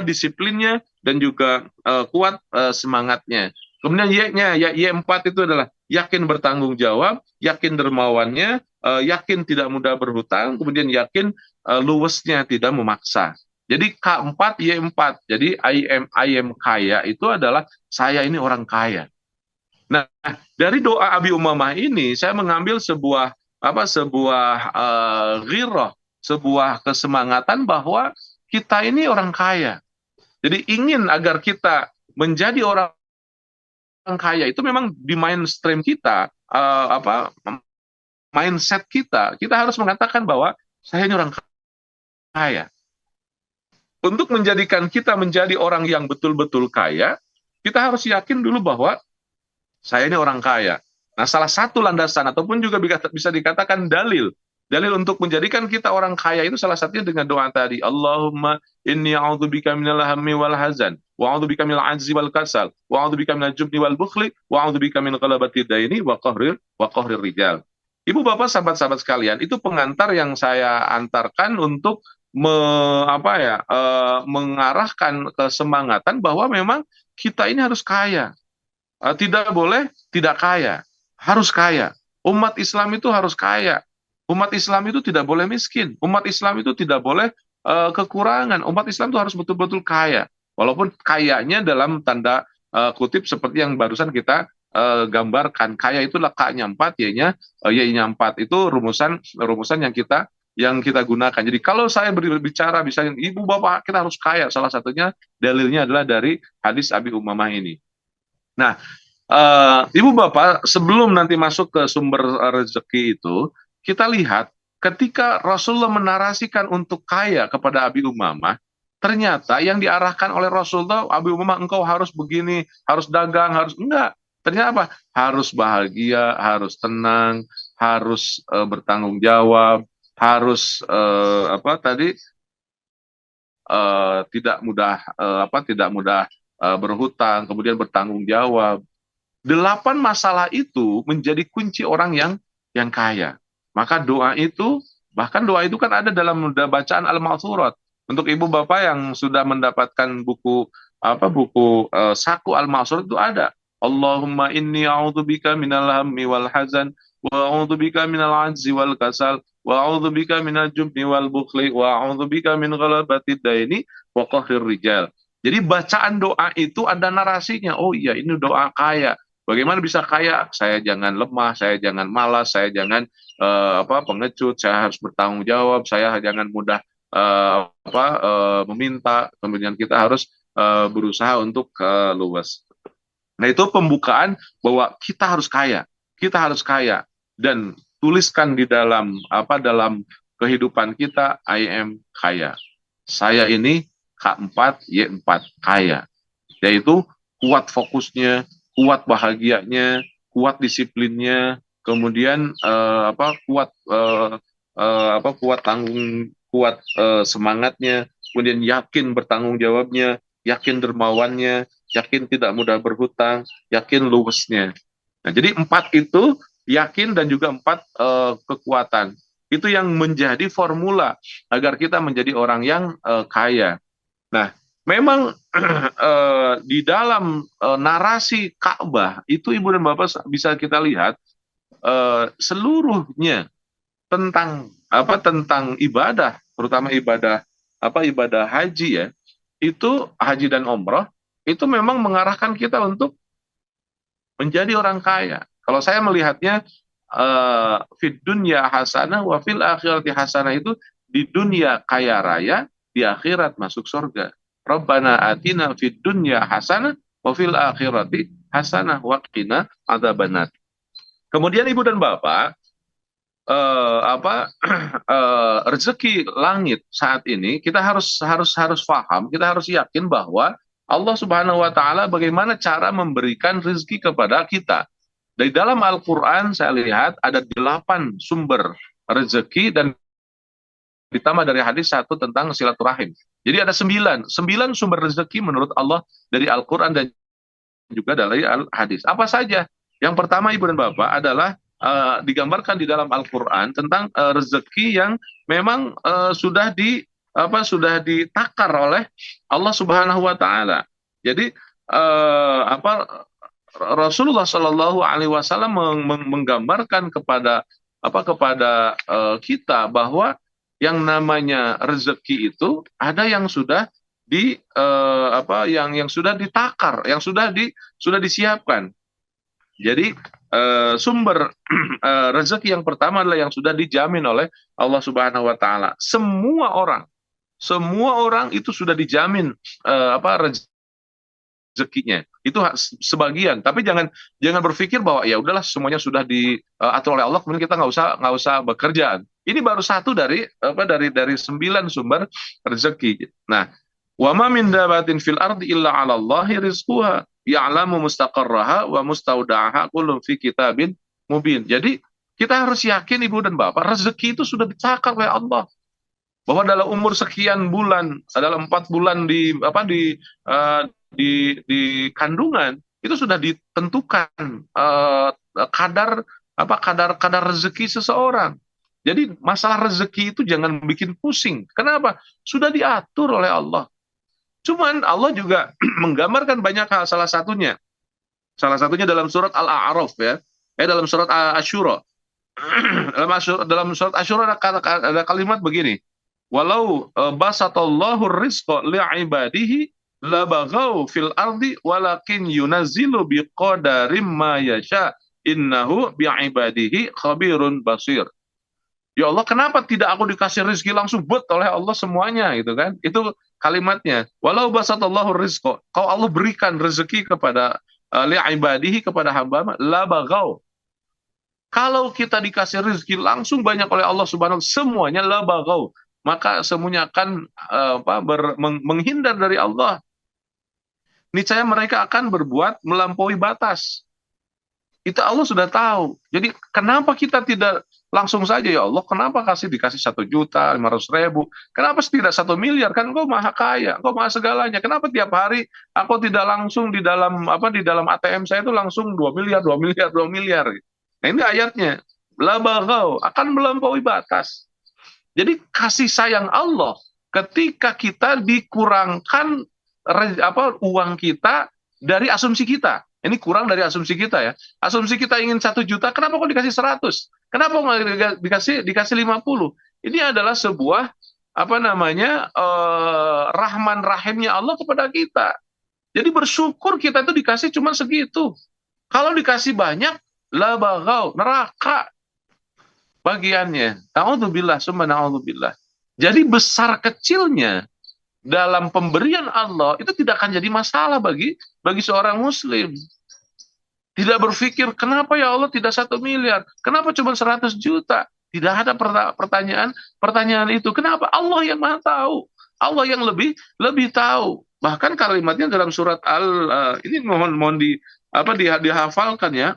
disiplinnya, dan juga kuat semangatnya. Kemudian Y-nya, Y4 itu adalah yakin bertanggung jawab, yakin dermawannya, yakin tidak mudah berhutang, kemudian yakin luwesnya, tidak memaksa. Jadi K4, Y4. Jadi I am kaya itu adalah saya ini orang kaya. Nah, dari doa Abi Umamah ini saya mengambil sebuah ghirah, sebuah kesemangatan bahwa kita ini orang kaya. Jadi ingin agar kita menjadi orang kaya itu memang di mainstream kita, mindset kita harus mengatakan bahwa saya ini orang kaya. Untuk menjadikan kita menjadi orang yang betul-betul kaya, kita harus yakin dulu bahwa saya ini orang kaya. Nah, salah satu landasan ataupun juga bisa dikatakan dalil untuk menjadikan kita orang kaya itu salah satunya dengan doa tadi. Allahumma inni a'udzubika minal hammi wal hazan, wa a'udzubika minal ajzi wal kasal, wa a'udzubika minal jubni wal bukhli, wa a'udzubika min ghalabati daini wa qahrir rijal. Ibu bapak sahabat-sahabat sekalian, itu pengantar yang saya antarkan untuk mengarahkan kesemangatan bahwa memang kita ini harus kaya. Tidak boleh tidak kaya, harus kaya. Umat Islam itu harus kaya. Umat Islam itu tidak boleh miskin. Umat Islam itu tidak boleh kekurangan. Umat Islam itu harus betul-betul kaya. Walaupun kayanya dalam tanda kutip seperti yang barusan kita gambarkan. Kaya itu K-nya 4, Y-nya 4. Itu rumusan yang kita gunakan. Jadi kalau saya berbicara misalnya ibu bapak kita harus kaya, salah satunya dalilnya adalah dari hadis Abi Umamah ini. Nah, ibu bapak, sebelum nanti masuk ke sumber rezeki itu, kita lihat ketika Rasulullah menarasikan untuk kaya kepada Abi Umamah, ternyata yang diarahkan oleh Rasulullah, Abi Umamah engkau harus begini, harus dagang, harus enggak. Ternyata apa? Harus bahagia, harus tenang, harus bertanggung jawab, harus tidak mudah berhutang, kemudian bertanggung jawab. 8 masalah itu menjadi kunci orang yang kaya. Maka doa itu, bahkan doa itu kan ada dalam bacaan Al-Ma'thurat. Untuk ibu bapak yang sudah mendapatkan buku Saku Al-Ma'thurat itu ada. Allahumma inni a'udzubika minal hammi wal hazan, wa a'udzubika minal ajzi wal kasal, wa a'udzubika minal jubni wal bukhli, wa a'udzubika min ghalabati daini wa qahrir rijal. Jadi bacaan doa itu ada narasinya. Oh iya, ini doa kaya. Bagaimana bisa kaya? Saya jangan lemah, saya jangan malas, saya jangan pengecut, saya harus bertanggung jawab, saya jangan mudah meminta. Kemudian kita harus berusaha untuk luwes. Nah, itu pembukaan bahwa kita harus kaya dan tuliskan di dalam dalam kehidupan kita, I am kaya. Saya ini K4Y4 kaya, yaitu kuat fokusnya, kuat bahagianya, kuat disiplinnya, kemudian kuat semangatnya, kemudian yakin bertanggung jawabnya, yakin dermawannya, yakin tidak mudah berhutang, yakin luwesnya. Nah, jadi 4 itu yakin dan juga 4 kekuatan. Itu yang menjadi formula agar kita menjadi orang yang kaya. Nah, memang di dalam narasi Ka'bah itu Ibu dan Bapak bisa kita lihat seluruhnya tentang ibadah, terutama ibadah haji ya. Itu haji dan umroh itu memang mengarahkan kita untuk menjadi orang kaya. Kalau saya melihatnya fid dunya hasanah wa fil akhirati hasanah itu di dunia kaya raya, di akhirat masuk surga. Rabbana atina fid dunya hasanah wa fil akhirati hasanah wa qina adzabannar. Kemudian Ibu dan Bapak, eh, apa rezeki langit saat ini kita harus paham, kita harus yakin bahwa Allah Subhanahu wa taala bagaimana cara memberikan rezeki kepada kita. Dari dalam Al-Qur'an saya lihat ada 8 sumber rezeki dan ditambah dari hadis 1 tentang silaturahim. Jadi ada 9 sumber rezeki menurut Allah dari Al-Qur'an dan juga dari hadis. Apa saja? Yang pertama Ibu dan Bapak adalah digambarkan di dalam Al-Qur'an tentang rezeki yang memang sudah ditakar oleh Allah Subhanahu wa taala. Jadi Rasulullah Shallallahu alaihi wasallam menggambarkan kepada kita bahwa yang namanya rezeki itu ada yang sudah yang sudah ditakar, yang sudah disiapkan. Jadi sumber rezeki yang pertama adalah yang sudah dijamin oleh Allah Subhanahu wa taala. Semua orang itu sudah dijamin rezekinya. Itu sebagian, tapi jangan berpikir bahwa ya udahlah semuanya sudah diatur oleh Allah, kemudian kita nggak usah bekerja. Ini baru satu dari 9 sumber rezeki. Nah, wa ma min dabatin fil ardi illa 'ala Allahi rizquha ya'lamu mustaqarraha wa mustaudaha kullun fi kitabin mubin. Jadi kita harus yakin Ibu dan Bapak, rezeki itu sudah ditakar oleh Allah. Bahwa dalam umur sekian bulan, dalam 4 bulan di kandungan itu sudah ditentukan kadar rezeki seseorang. Jadi masalah rezeki itu jangan bikin pusing. Kenapa? Sudah diatur oleh Allah. Cuman Allah juga menggambarkan banyak hal. Salah satunya dalam surat Al-A'raf ya. Dalam surat Asyura. dalam surat Asyura ada kalimat begini. Walau basatallahu rizqa li'ibadihi labaghaw fil ardi walakin yunazzilu biqadarim ma yasha innahu bi'ibadihi khabirun basir. Ya Allah, kenapa tidak aku dikasih rezeki langsung buat oleh Allah semuanya gitu kan? Itu kalimatnya. Walau basatallahu rizqa, kalau Allah berikan rezeki kepada li'ibadihi kepada hamba la baghaw. Kalau kita dikasih rezeki langsung banyak oleh Allah Subhanahu wa taala semuanya la baghaw, maka semuanya akan menghindar dari Allah. Niscaya mereka akan berbuat melampaui batas. Itu Allah sudah tahu. Jadi kenapa kita tidak langsung saja ya Allah? Kenapa dikasih 1.500.000? Kenapa tidak 1 miliar? Kan Engkau maha kaya, Engkau maha segalanya. Kenapa tiap hari aku tidak langsung di dalam ATM saya itu langsung 2 miliar, 2 miliar, 2 miliar? Nah ini ayatnya. La baghaw, akan melampaui batas. Jadi kasih sayang Allah ketika kita dikurangkan uang kita dari asumsi kita. Ini kurang dari asumsi kita ya. Asumsi kita ingin 1 juta, kenapa kok dikasih 100? Kenapa nggak dikasih 50? Ini adalah sebuah rahman rahimnya Allah kepada kita. Jadi bersyukur kita itu dikasih cuma segitu. Kalau dikasih banyak, la baghaw, neraka bagiannya. Na'udzubillah, summa na'udzubillah. Jadi besar kecilnya dalam pemberian Allah itu tidak akan jadi masalah bagi seorang muslim. Tidak berpikir, kenapa ya Allah tidak 1 miliar? Kenapa cuma 100 juta? Tidak ada pertanyaan itu. Kenapa? Allah yang maha tahu. Allah yang lebih tahu. Bahkan kalimatnya dalam surat ini mohon dihafalkan ya.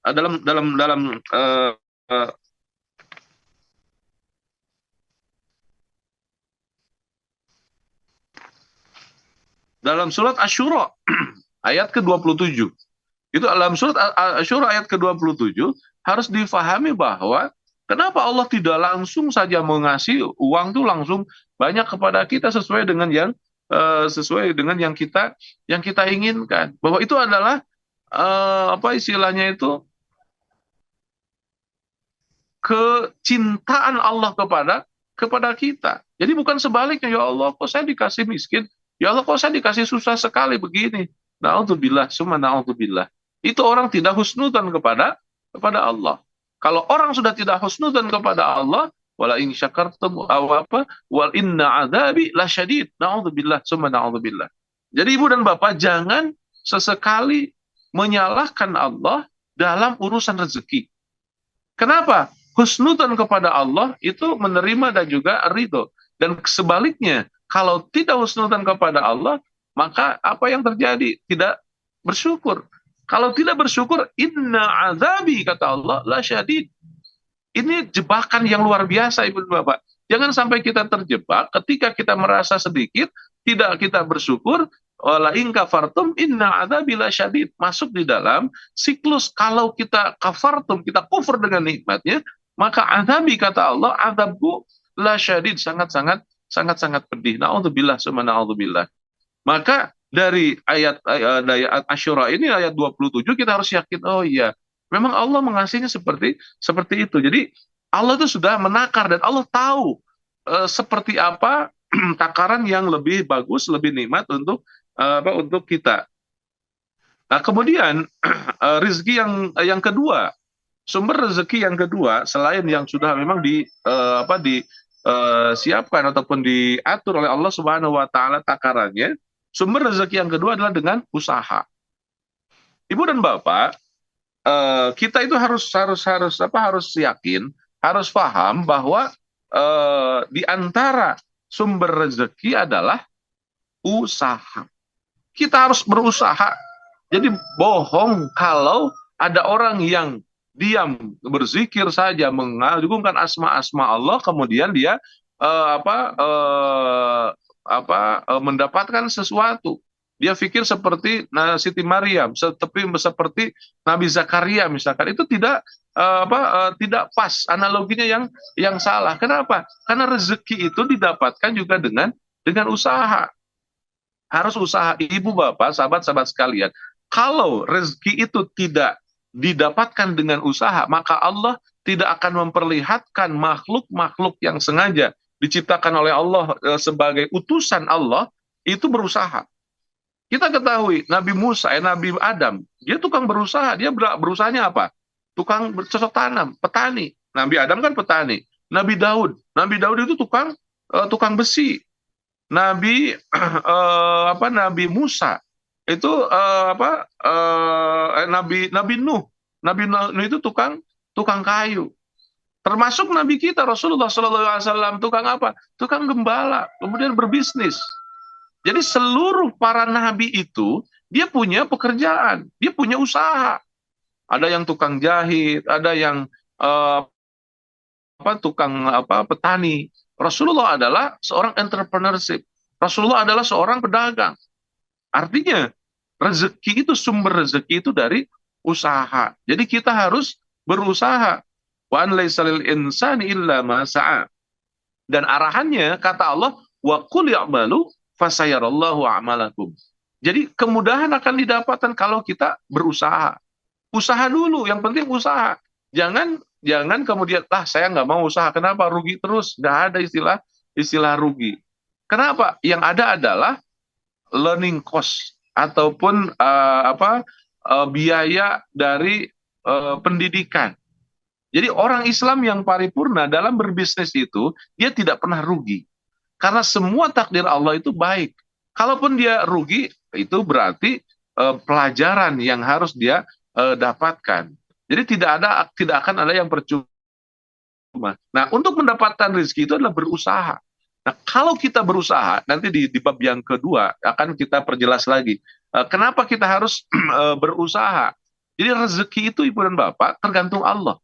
Dalam uh, dalam surat Asy-Syura ayat ke-27. Itu dalam surat Asy-Syura ayat ke-27 harus difahami bahwa kenapa Allah tidak langsung saja mengasih uang itu langsung banyak kepada kita sesuai dengan yang kita inginkan. Bahwa itu adalah apa istilahnya itu kecintaan Allah kepada kita. Jadi bukan sebaliknya, ya Allah kok saya dikasih miskin, ya Allah kok saya dikasih susah sekali begini. Na'udzubillah, summa na'udzubillah. Itu orang tidak husnudzan kepada Allah. Kalau orang sudah tidak husnudzan kepada Allah, wala in syakartum wal inna adzabi lasyadid. Na'udzubillah, summa na'udzubillah. Jadi ibu dan bapak jangan sesekali menyalahkan Allah dalam urusan rezeki. Kenapa? Husnudzan kepada Allah itu menerima dan juga ridho. Dan sebaliknya, kalau tidak husnudzan kepada Allah, maka apa yang terjadi? Tidak bersyukur. Kalau tidak bersyukur, inna azabi, kata Allah, la syadid. Ini jebakan yang luar biasa, Ibu dan Bapak. Jangan sampai kita terjebak ketika kita merasa sedikit, tidak kita bersyukur, wala in kafartum inna adzabi lasyadid. Masuk di dalam siklus kalau kita kafartum, kita kufur dengan nikmatnya, maka azabi, kata Allah, azabku lasyadid, sangat-sangat pedih. Na'udzubillah, summa na'udzubillah. Maka dari ayat Asy-Syura ini ayat 27 kita harus yakin, oh iya, memang Allah mengasihinya seperti itu. Jadi Allah itu sudah menakar dan Allah tahu seperti apa takaran yang lebih bagus, lebih nikmat untuk kita. Nah, kemudian rezeki yang kedua, sumber rezeki yang kedua selain yang sudah memang disiapkan ataupun diatur oleh Allah Subhanahu wa taala takarannya, sumber rezeki yang kedua adalah dengan usaha. Ibu dan Bapak, kita itu harus yakin, harus paham bahwa di antara sumber rezeki adalah usaha. Kita harus berusaha. Jadi bohong kalau ada orang yang diam berzikir saja mengagungkan asma-asma Allah, kemudian dia mendapatkan sesuatu. Dia pikir seperti Siti Maryam, seperti Nabi Zakaria misalkan, itu tidak tidak pas, analoginya yang salah. Kenapa? Karena rezeki itu didapatkan juga dengan usaha. Harus usaha, ibu bapak, sahabat-sahabat sekalian. Kalau rezeki itu tidak didapatkan dengan usaha, maka Allah tidak akan memperlihatkan makhluk-makhluk yang sengaja diciptakan oleh Allah sebagai utusan Allah itu berusaha. Kita ketahui Nabi Musa, Nabi Adam, dia tukang berusaha. Dia berusahanya apa? Tukang bercocok tanam, petani. Nabi Adam kan petani. Nabi Daud itu tukang besi. Nabi Nabi Musa itu Nabi Nuh. Nabi Nuh itu tukang kayu. Termasuk Nabi kita Rasulullah SAW tukang apa? Tukang gembala, kemudian berbisnis. Jadi seluruh para nabi itu dia punya pekerjaan, dia punya usaha. Ada yang tukang jahit, ada yang tukang petani. Rasulullah adalah seorang entrepreneurship. Rasulullah adalah seorang pedagang. Artinya rezeki itu, sumber rezeki itu dari usaha. Jadi kita harus berusaha. Wa an laisa lil insani illa ma sa'a. Dan arahannya kata Allah, wa qul ya'malu fasayarallahu a'malakum. Jadi kemudahan akan didapatkan kalau kita berusaha. Usaha dulu, yang penting usaha. Jangan kemudian saya nggak mau usaha, kenapa, rugi terus. Nggak ada istilah rugi. Kenapa? Yang ada adalah learning cost ataupun biaya dari pendidikan. Jadi orang Islam yang paripurna dalam berbisnis itu dia tidak pernah rugi. Karena semua takdir Allah itu baik. Kalaupun dia rugi, itu berarti pelajaran yang harus dia dapatkan. Jadi tidak akan ada yang percuma. Nah, untuk mendapatkan rezeki itu adalah berusaha. Nah, kalau kita berusaha, nanti di bab yang kedua akan kita perjelas lagi. Kenapa kita harus berusaha? Jadi rezeki itu Ibu dan Bapak tergantung Allah.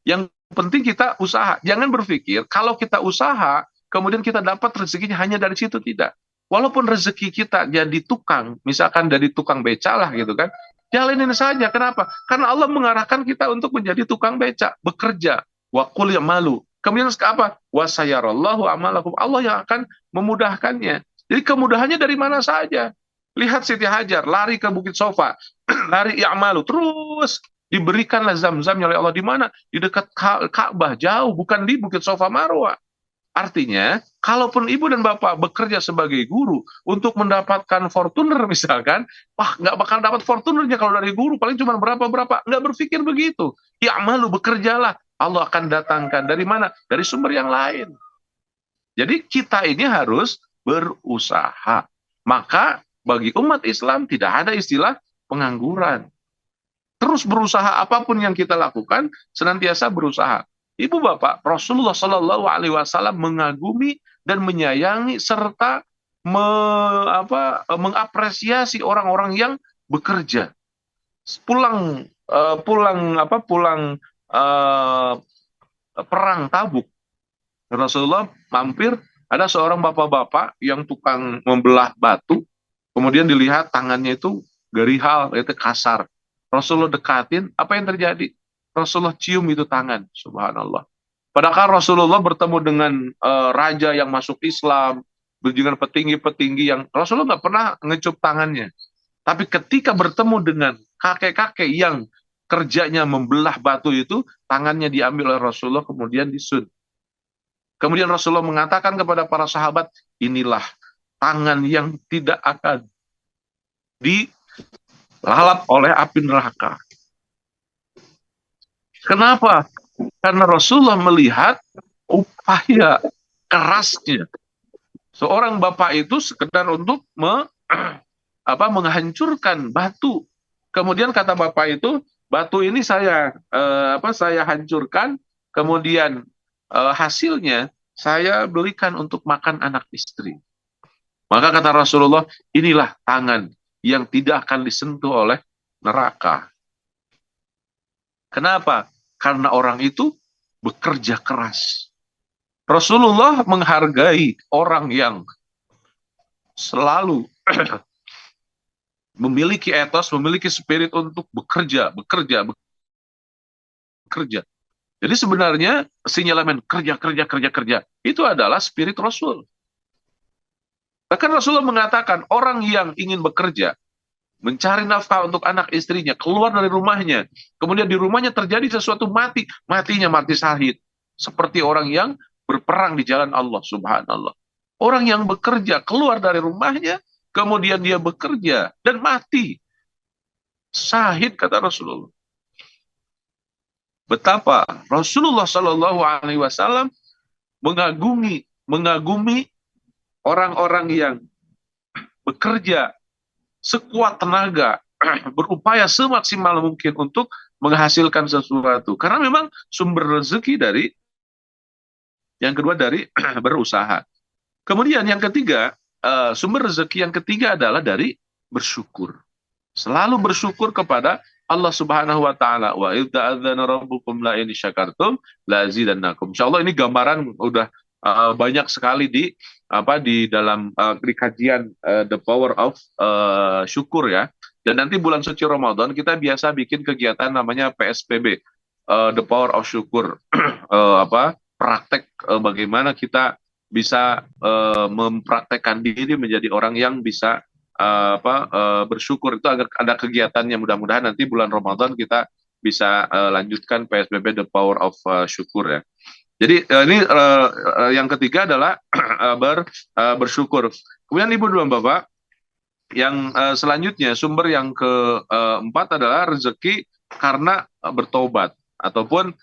Yang penting kita usaha. Jangan berpikir kalau kita usaha, kemudian kita dapat rezekinya hanya dari situ, tidak. Walaupun rezeki kita jadi tukang, misalkan dari tukang beca lah gitu kan, jalanin saja. Kenapa? Karena Allah mengarahkan kita untuk menjadi tukang beca, bekerja. Wa qul ya'malu. Kemudian apa? Wa sayarallahu amalakum. Allah yang akan memudahkannya. Jadi kemudahannya dari mana saja. Lihat Siti Hajar, lari ke Bukit Sofa, lari i'malu, terus diberikanlah zam-zamnya oleh Allah di mana? Di dekat Ka'bah, jauh, bukan di Bukit Sofa Marwa. Artinya, kalaupun ibu dan bapak bekerja sebagai guru untuk mendapatkan Fortuner misalkan, wah nggak bakal dapat Fortunernya kalau dari guru, paling cuma berapa-berapa. Nggak berpikir begitu. Ya malu, bekerjalah. Allah akan datangkan. Dari mana? Dari sumber yang lain. Jadi kita ini harus berusaha. Maka bagi umat Islam tidak ada istilah pengangguran. Terus berusaha, apapun yang kita lakukan, senantiasa berusaha. Ibu bapak, Rasulullah Shallallahu Alaihi Wasallam mengagumi dan menyayangi serta mengapresiasi orang-orang yang bekerja. Pulang perang Tabuk, Rasulullah mampir, ada seorang bapak-bapak yang tukang membelah batu, kemudian dilihat tangannya itu gerihal, itu kasar. Rasulullah dekatin, apa yang terjadi? Rasulullah cium itu tangan, subhanallah. Padahal Rasulullah bertemu dengan raja yang masuk Islam, dengan petinggi-petinggi yang Rasulullah nggak pernah ngecup tangannya. Tapi ketika bertemu dengan kakek-kakek yang kerjanya membelah batu itu, tangannya diambil oleh Rasulullah kemudian disud. Kemudian Rasulullah mengatakan kepada para sahabat, inilah tangan yang tidak akan dilalap oleh api neraka. Kenapa? Karena Rasulullah melihat upaya kerasnya seorang bapak itu sekedar untuk menghancurkan batu. Kemudian kata bapak itu, batu ini saya hancurkan, kemudian hasilnya saya belikan untuk makan anak istri. Maka kata Rasulullah, inilah tangan yang tidak akan disentuh oleh neraka. Kenapa? Karena orang itu bekerja keras. Rasulullah menghargai orang yang selalu memiliki etos, memiliki spirit untuk bekerja. Jadi sebenarnya sinyalemen kerja itu adalah spirit Rasul. Bahkan Rasulullah mengatakan orang yang ingin bekerja, mencari nafkah untuk anak istrinya, keluar dari rumahnya, kemudian di rumahnya terjadi sesuatu matinya mati syahid. Seperti orang yang berperang di jalan Allah, subhanallah. Orang yang bekerja, keluar dari rumahnya, kemudian dia bekerja dan mati. Syahid, kata Rasulullah. Betapa Rasulullah Shallallahu Alaihi Wasallam mengagumi orang-orang yang bekerja sekuat tenaga, berupaya semaksimal mungkin untuk menghasilkan sesuatu. Karena memang sumber rezeki dari, yang kedua dari berusaha. Kemudian yang ketiga, sumber rezeki yang ketiga adalah dari bersyukur. Selalu bersyukur kepada Allah Subhanahu wa taala. Wa idza adzana rabbukum la in syakartum la azidannakum. Insyaallah ini gambaran udah banyak sekali di dalam di kajian The Power of Syukur ya. Dan nanti bulan suci Ramadan kita biasa bikin kegiatan namanya PSPB, The Power of Syukur. Praktek bagaimana kita bisa mempraktekkan diri menjadi orang yang bisa bersyukur. Itu ada kegiatannya, mudah-mudahan nanti bulan Ramadan kita bisa lanjutkan PSBB The Power of Syukur ya. Jadi ini yang ketiga adalah bersyukur. Kemudian Ibu dan Bapak, yang selanjutnya sumber yang keempat adalah rezeki karena bertobat ataupun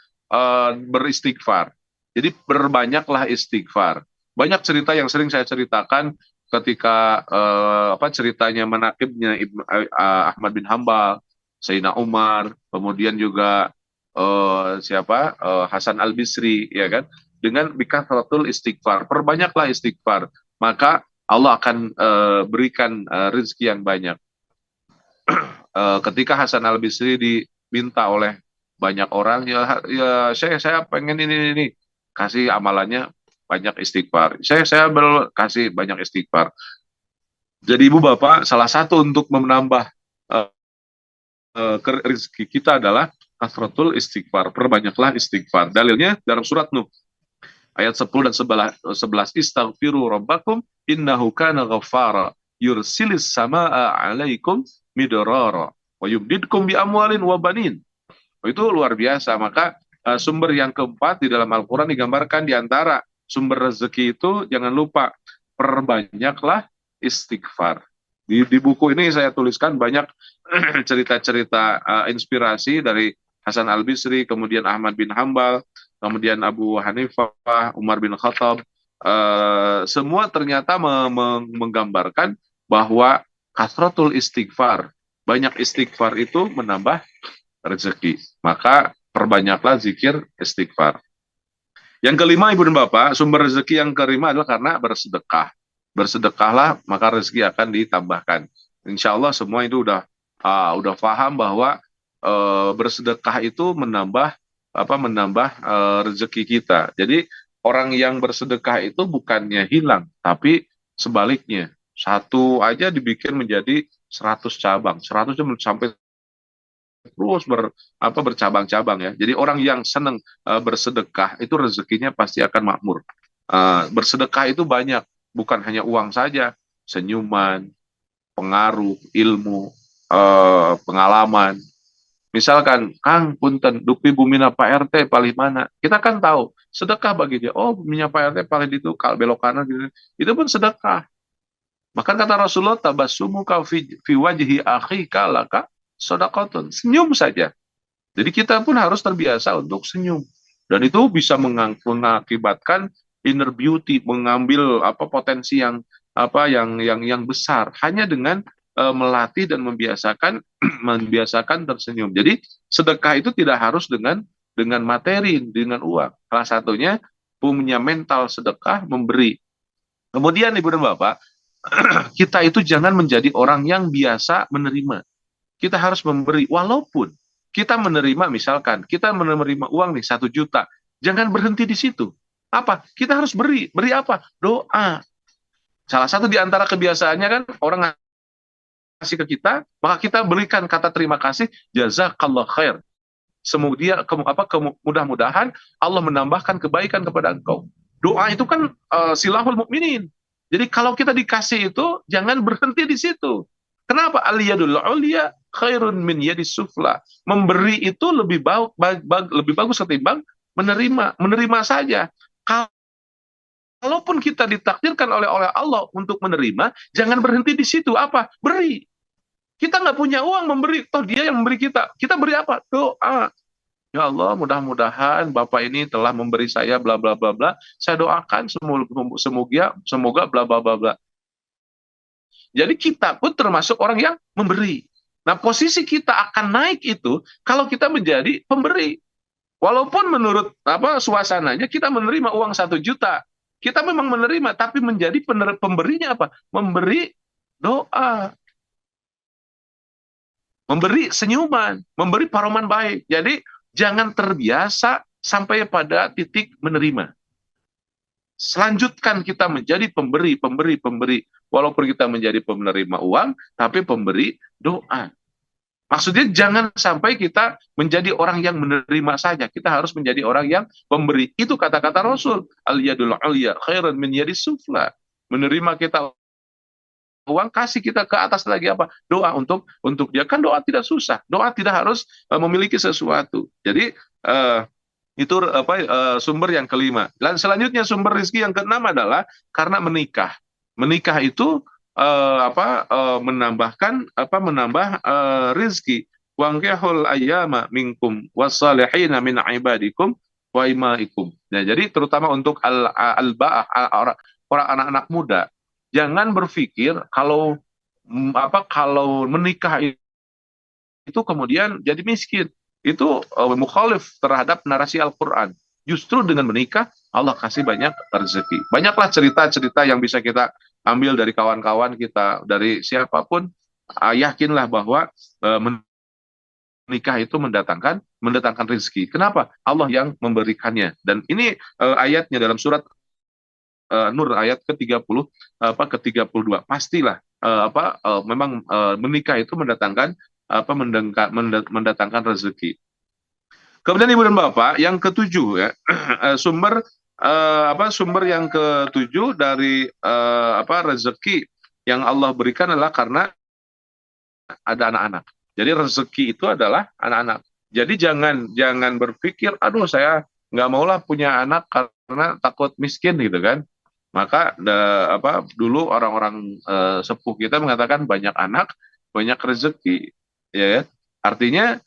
beristighfar. Jadi berbanyaklah istighfar. Banyak cerita yang sering saya ceritakan ketika ceritanya manaqibnya Ahmad bin Hambal, Sayyidina Umar, kemudian juga Hasan Al Bisri, ya kan? Dengan bikathratul istighfar, perbanyaklah istighfar, maka Allah akan berikan rezeki yang banyak. Ketika Hasan Al Bisri diminta oleh banyak orang, ya saya pengen ini, kasih amalannya banyak istighfar. Saya kasih banyak istighfar. Jadi ibu bapak, salah satu untuk menambah uh, rezeki kita adalah kasratul istighfar. Perbanyaklah istighfar. Dalilnya dalam surat Nuh ayat 10 dan 11, istaghfiru rabbakum innahu kana ghaffara yursilis samaa 'alaikum midrara wa yumdidkum bi amwalin wa banin. Itu luar biasa. Maka sumber yang keempat di dalam Al-Qur'an digambarkan di antara sumber rezeki itu, jangan lupa perbanyaklah istighfar. Di buku ini saya tuliskan banyak cerita-cerita inspirasi dari Hasan Al Bisri, kemudian Ahmad bin Hambal, kemudian Abu Hanifah, Umar bin Khattab, semua ternyata menggambarkan bahwa kasratul istighfar, banyak istighfar itu menambah rezeki. Maka perbanyaklah zikir istighfar. Yang kelima, ibu dan bapak, sumber rezeki yang kelima adalah karena bersedekah. Bersedekahlah, maka rezeki akan ditambahkan. Insya Allah semua itu udah paham bahwa bersedekah itu menambah rezeki kita. Jadi orang yang bersedekah itu bukannya hilang, tapi sebaliknya. Satu aja dibikin menjadi 100 cabang, 100 sampai terus bercabang-cabang ya. Jadi orang yang senang bersedekah itu rezekinya pasti akan makmur. Bersedekah itu banyak, bukan hanya uang saja, senyuman, pengaruh, ilmu, pengalaman. Misalkan, Kang, punten, dupi bumina Pak RT paling mana? Kita kan tahu, sedekah bagi dia. Oh, buminya Pak RT paling itu, belok kanan, gitu. Itu pun sedekah. Bahkan kata Rasulullah, tabassumuka fi wajhi akhika laka shadaqatun. Senyum saja. Jadi kita pun harus terbiasa untuk senyum. Dan itu bisa mengakibatkan inner beauty, mengambil potensi yang besar hanya dengan melatih dan membiasakan tersenyum. Jadi sedekah itu tidak harus dengan materi, dengan uang. Salah satunya punya mental sedekah, memberi. Kemudian ibu dan bapak, kita itu jangan menjadi orang yang biasa menerima. Kita harus memberi, walaupun kita menerima, misalkan kita menerima uang nih 1 juta, jangan berhenti di situ. Apa? Kita harus beri apa? Doa. Salah satu di antara kebiasaannya kan orang ngasih ke kita, maka kita berikan kata terima kasih, jazakallah khair. Semoga mudah-mudahan Allah menambahkan kebaikan kepada engkau. Doa itu kan silahul mukminin. Jadi kalau kita dikasih itu, jangan berhenti di situ. Kenapa? Al-yadul ulya khairun min yadis sufla. Memberi itu lebih bagus ketimbang menerima. Menerima saja. Kalaupun kita ditakdirkan oleh Allah untuk menerima, jangan berhenti di situ. Apa? Beri. Kita nggak punya uang memberi, toh dia yang memberi kita. Kita beri apa? Doa. Ya Allah, mudah-mudahan Bapak ini telah memberi saya bla bla bla bla. Saya doakan semoga bla bla bla bla. Jadi kita pun termasuk orang yang memberi. Nah, posisi kita akan naik itu kalau kita menjadi pemberi. Walaupun menurut suasananya kita menerima uang 1 juta. Kita memang menerima, tapi menjadi pemberinya apa? Memberi doa. Memberi senyuman, memberi paroman baik. Jadi jangan terbiasa sampai pada titik menerima. Selanjutkan kita menjadi pemberi. Walaupun kita menjadi penerima uang, tapi pemberi doa. Maksudnya jangan sampai kita menjadi orang yang menerima saja. Kita harus menjadi orang yang pemberi. Itu kata-kata Rasul. Al-yadul ulya khairan min yadis sufla. Menerima kita uang, kasih kita ke atas lagi apa? Doa untuk dia. Kan doa tidak susah. Doa tidak harus memiliki sesuatu. Jadi itu sumber yang kelima. Dan selanjutnya sumber rezeki yang keenam adalah karena menikah. Menikah itu menambah rezeki. Wankihul ayyama minkum wassalihina min ibadikum wa imaikum. Nah, jadi terutama untuk al-ba'ah, orang anak-anak muda, jangan berpikir kalau kalau menikah itu kemudian jadi miskin. Itu mukhalif terhadap narasi Al-Quran. Justru dengan menikah, Allah kasih banyak rezeki. Banyaklah cerita-cerita yang bisa kita ambil dari kawan-kawan kita, dari siapapun. Yakinlah bahwa menikah itu mendatangkan rezeki. Kenapa? Allah yang memberikannya. Dan ini ayatnya dalam surat Nur ayat ke-30 ke-32. Pastilah memang menikah itu mendatangkan rezeki. Kemudian Ibu dan Bapak, yang ketujuh ya, sumber yang ketujuh dari rezeki yang Allah berikan adalah karena ada anak-anak. Jadi rezeki itu adalah anak-anak. Jadi jangan berpikir, aduh saya nggak maulah punya anak karena takut miskin gitu kan. Maka dulu orang-orang sepuh kita mengatakan banyak anak, banyak rezeki. Ya, artinya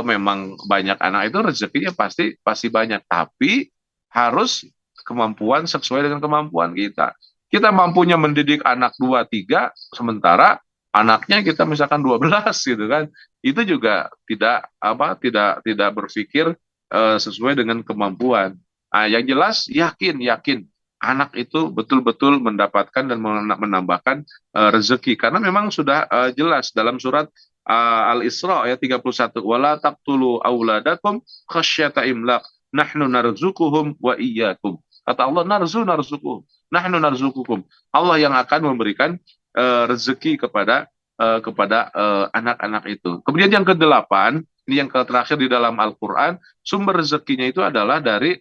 memang banyak anak itu rezekinya pasti banyak, tapi harus kemampuan sesuai dengan kemampuan kita. Kita mampunya mendidik anak 2, 3, sementara anaknya kita misalkan 12 gitu kan. Itu juga tidak berpikir sesuai dengan kemampuan. Nah, yang jelas yakin anak itu betul-betul mendapatkan dan menambahkan rezeki, karena memang sudah jelas dalam surat Al-Isra ayat 31, wala taqtulu auladakum khasyata imlaq nahnu narzuquhum wa iyyakum. Kata Allah, narzuquhum nahnu narzuqukum. Allah yang akan memberikan rezeki kepada anak-anak itu. Kemudian yang ke-8, ini yang terakhir di dalam Al-Qur'an, sumber rezekinya itu adalah dari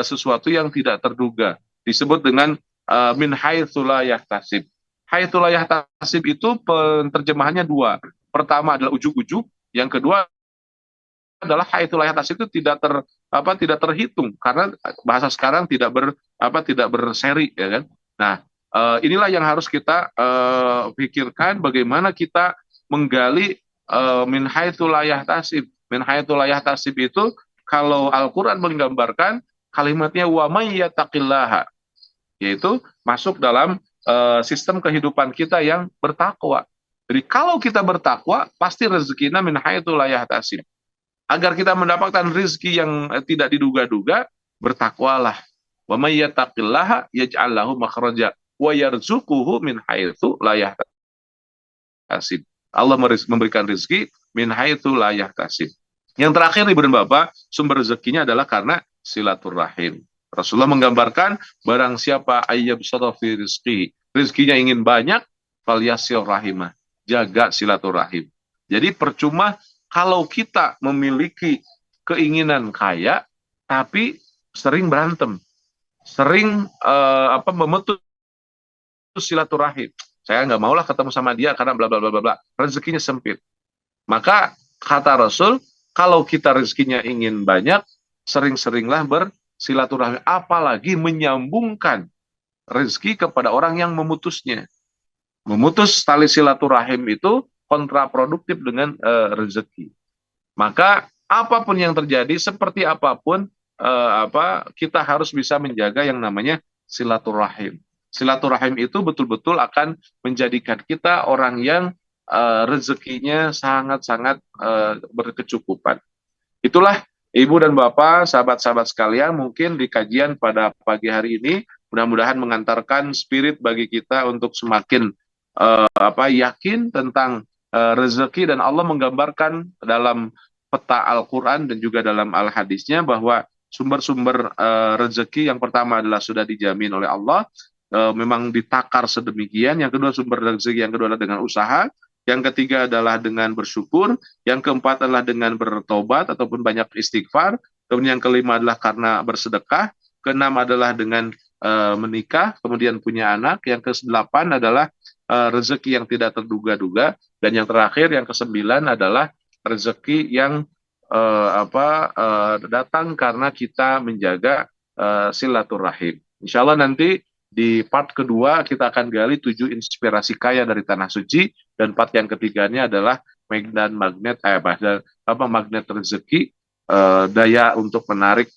sesuatu yang tidak terduga. Disebut dengan min haitsu la yahtasib. Haitsu la yahtasib itu penerjemahannya dua. Pertama adalah ujug-ujug, yang kedua adalah haitsu la yahtasib itu tidak terhitung, karena bahasa sekarang tidak berseri ya kan. Nah, inilah yang harus kita pikirkan, bagaimana kita menggali min haitsu la yahtasib. Min haitsu la yahtasib itu kalau Al-Qur'an menggambarkan kalimatnya wa may yattaqillaha, yaitu masuk dalam sistem kehidupan kita yang bertakwa. Jadi kalau kita bertakwa, pasti rezekinya min haitsu la yahtasib. Agar kita mendapatkan rezeki yang tidak diduga-duga, bertakwalah. Wa may yattaqillaha yaj'al lahu makhraja wa yarzuquhu min haitsu la yahtasib. Allah memberikan rezeki min haitsu la yahtasib. Yang terakhir Ibu dan Bapak, sumber rezekinya adalah karena silaturahim. Rasulullah menggambarkan barang siapa ayyab fi rizqi, rezekinya ingin banyak, falyasil rahimah, jaga silaturahim. Jadi percuma kalau kita memiliki keinginan kaya tapi sering berantem, sering memutus silaturahim. Saya nggak maulah ketemu sama dia karena bla bla bla bla bla. Rezekinya sempit. Maka kata Rasul, kalau kita rezekinya ingin banyak, sering-seringlah bersilaturahmi, apalagi menyambungkan rezeki kepada orang yang memutusnya. Memutus tali silaturahim itu kontraproduktif dengan rezeki. Maka apapun yang terjadi, seperti apapun kita harus bisa menjaga yang namanya silaturahim. Silaturahim itu betul-betul akan menjadikan kita orang yang rezekinya sangat-sangat berkecukupan. Itulah Ibu dan Bapak, sahabat-sahabat sekalian, mungkin di kajian pada pagi hari ini mudah-mudahan mengantarkan spirit bagi kita untuk semakin yakin tentang rezeki, dan Allah menggambarkan dalam peta Al-Quran dan juga dalam Al-Hadisnya bahwa sumber-sumber rezeki yang pertama adalah sudah dijamin oleh Allah, memang ditakar sedemikian. Yang kedua sumber rezeki yang kedua adalah dengan usaha. Yang ketiga adalah dengan bersyukur. Yang keempat adalah dengan bertobat ataupun banyak istighfar. Kemudian yang kelima adalah karena bersedekah. Keenam adalah dengan menikah, kemudian punya anak. Yang ke-8 adalah rezeki yang tidak terduga-duga. Dan yang terakhir, yang ke-9 adalah rezeki yang datang karena kita menjaga silaturahim. Insya Allah nanti di part kedua kita akan gali 7 inspirasi kaya dari Tanah Suci, dan part yang ketiganya adalah magnet rezeki daya untuk menarik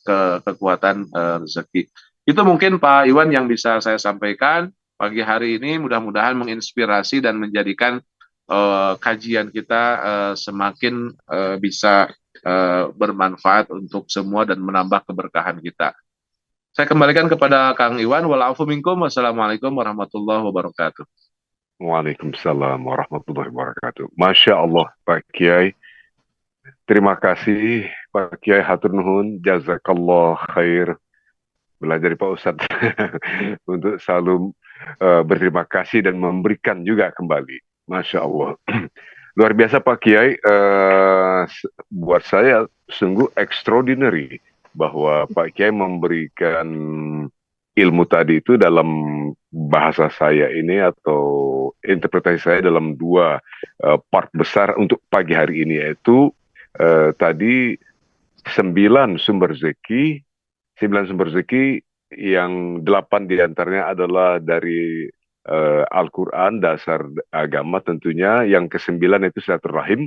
kekuatan rezeki. Itu mungkin Pak Iwan yang bisa saya sampaikan pagi hari ini, mudah-mudahan menginspirasi dan menjadikan kajian kita semakin bisa bermanfaat untuk semua dan menambah keberkahan kita. Saya kembalikan kepada Kang Iwan. Walafu minkum. Wassalamualaikum warahmatullahi wabarakatuh. Waalaikumsalam warahmatullahi wabarakatuh. Masya Allah, Pak Kiai. Terima kasih, Pak Kiai. Hatur nuhun. Jazakallah khair. Belajar dari Pak Ustadz untuk selalu berterima kasih dan memberikan juga kembali. Masya Allah. Luar biasa Pak Kiai. Buat saya sungguh extraordinary bahwa Pak Kiai memberikan ilmu tadi itu dalam bahasa saya ini atau interpretasi saya dalam dua part besar untuk pagi hari ini, yaitu tadi 9 sumber rezeki, 9 sumber rezeki yang 8 diantaranya adalah dari Al-Quran, dasar agama tentunya, yang ke-9 itu silaturahim.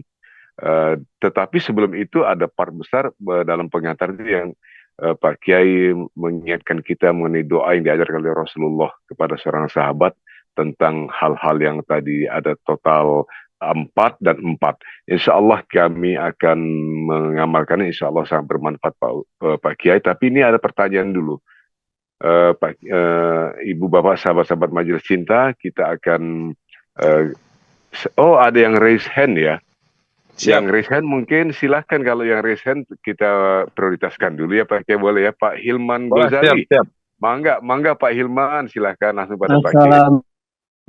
Tetapi sebelum itu ada part besar dalam pengantar itu yang Pak Kiai mengingatkan kita mengenai doa yang diajarkan oleh Rasulullah kepada seorang sahabat tentang hal-hal yang tadi ada total 4 dan 4. Insya Allah kami akan mengamalkannya, insya Allah sangat bermanfaat Pak Kiai. Tapi ini ada pertanyaan dulu. Ibu Bapak sahabat-sahabat Majelis Cinta, kita akan ada yang raise hand ya. Siap. Yang raise hand mungkin silahkan, kalau yang raise hand kita prioritaskan dulu ya Pak Kiai, boleh ya Pak Hilman Gozali. Siap. Mangga Pak Hilman, silahkan langsung pada Pak Kiai.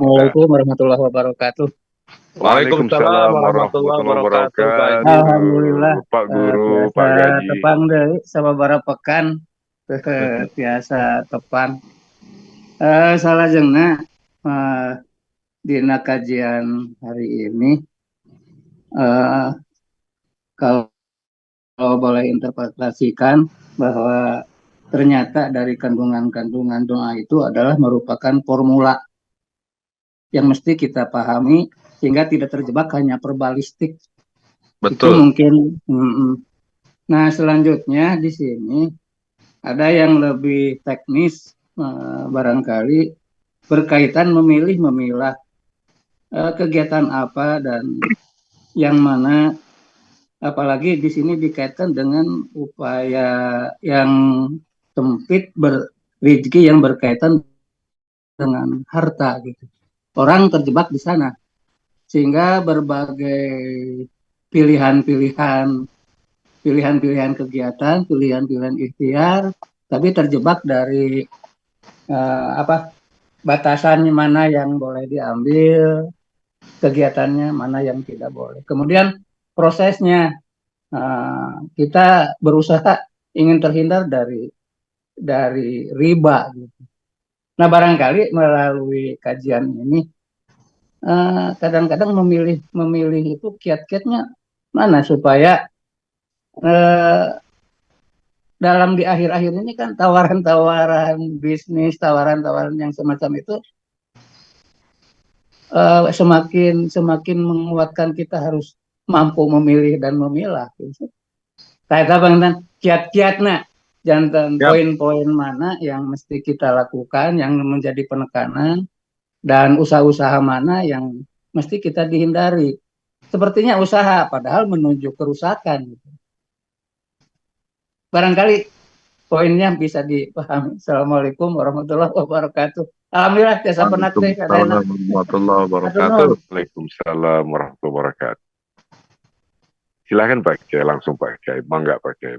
Assalamualaikum warahmatullahi wabarakatuh. Waalaikumsalam warahmatullahi wabarakatuh. Alhamdulillah. Pak Guru, Pak Gaji. Tepang deh, sababaraha pekan biasa tepang. Salah jengna dina kajian hari ini. Kalau boleh interpretasikan bahwa ternyata dari kandungan-kandungan doa itu adalah merupakan formula yang mesti kita pahami sehingga tidak terjebak hanya verbalistik. Betul. Itu mungkin. Nah, selanjutnya di sini ada yang lebih teknis, barangkali berkaitan memilah kegiatan apa dan yang mana, apalagi di sini dikaitkan dengan upaya yang sempit rezeki yang berkaitan dengan harta gitu. Orang terjebak di sana sehingga berbagai pilihan-pilihan kegiatan, pilihan-pilihan ikhtiar, tapi terjebak dari batasannya mana yang boleh diambil, kegiatannya mana yang tidak boleh. Kemudian prosesnya kita berusaha ingin terhindar dari riba gitu. Nah, barangkali melalui kajian ini kadang-kadang memilih itu kiat-kiatnya mana supaya dalam di akhir-akhir ini kan tawaran-tawaran bisnis, tawaran-tawaran yang semacam itu semakin menguatkan kita harus mampu memilih dan memilah. Kayak apa kiat-kiatnya, jantan poin-poin mana yang mesti kita lakukan, yang menjadi penekanan, dan usaha-usaha mana yang mesti kita dihindari. Sepertinya usaha, padahal menuju kerusakan. Barangkali poinnya bisa dipahami. Assalamualaikum warahmatullahi wabarakatuh. Alhamdulillah, jasa penakti. Warahmatullahi wabarakatuh. Waalaikumsalam warahmatullahi wabarakatuh. Silakan Pak Kiai, langsung Pak Kiai. Mangga Pak Kiai.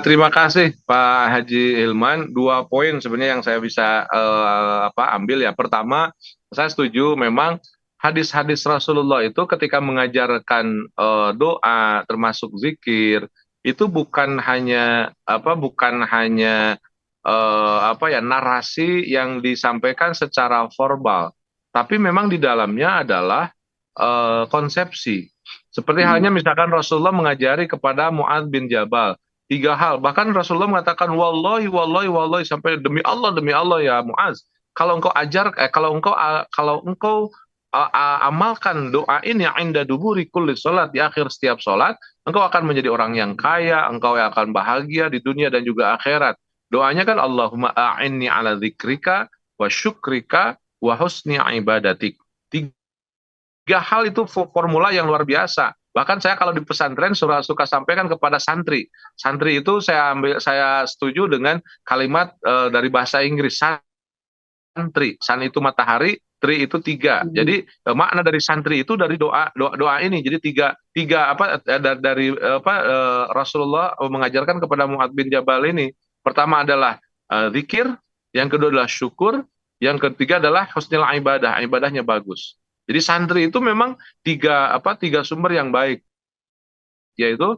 Terima kasih Pak Haji Hilman. 2 poin sebenarnya yang saya bisa ambil ya. Pertama, saya setuju memang hadis-hadis Rasulullah itu ketika mengajarkan doa termasuk zikir itu bukan hanya narasi yang disampaikan secara verbal, tapi memang di dalamnya adalah konsepsi. Seperti halnya misalkan Rasulullah mengajari kepada Mu'adz bin Jabal 3 hal. Bahkan Rasulullah mengatakan wallahi sampai demi Allah ya Mu'adz, kalau engkau amalkan doa ini inda duburi kulli sholat, di akhir setiap sholat, engkau akan menjadi orang yang kaya, engkau yang akan bahagia di dunia dan juga akhirat. Doanya kan Allahumma a'inni ala dzikrika wa syukrika wa husni ibadatik. Tiga hal itu formula yang luar biasa. Bahkan saya kalau di pesantren suka sampaikan kepada santri. Santri itu saya setuju dengan kalimat dari bahasa Inggris, santri. San itu matahari, tri itu tiga. Jadi makna dari santri itu dari doa ini. Jadi tiga apa dari Rasulullah mengajarkan kepada Mu'adz bin Jabal ini. Pertama adalah zikir, yang kedua adalah syukur, yang ketiga adalah husnul ibadah, ibadahnya bagus. Jadi santri itu memang tiga sumber yang baik, yaitu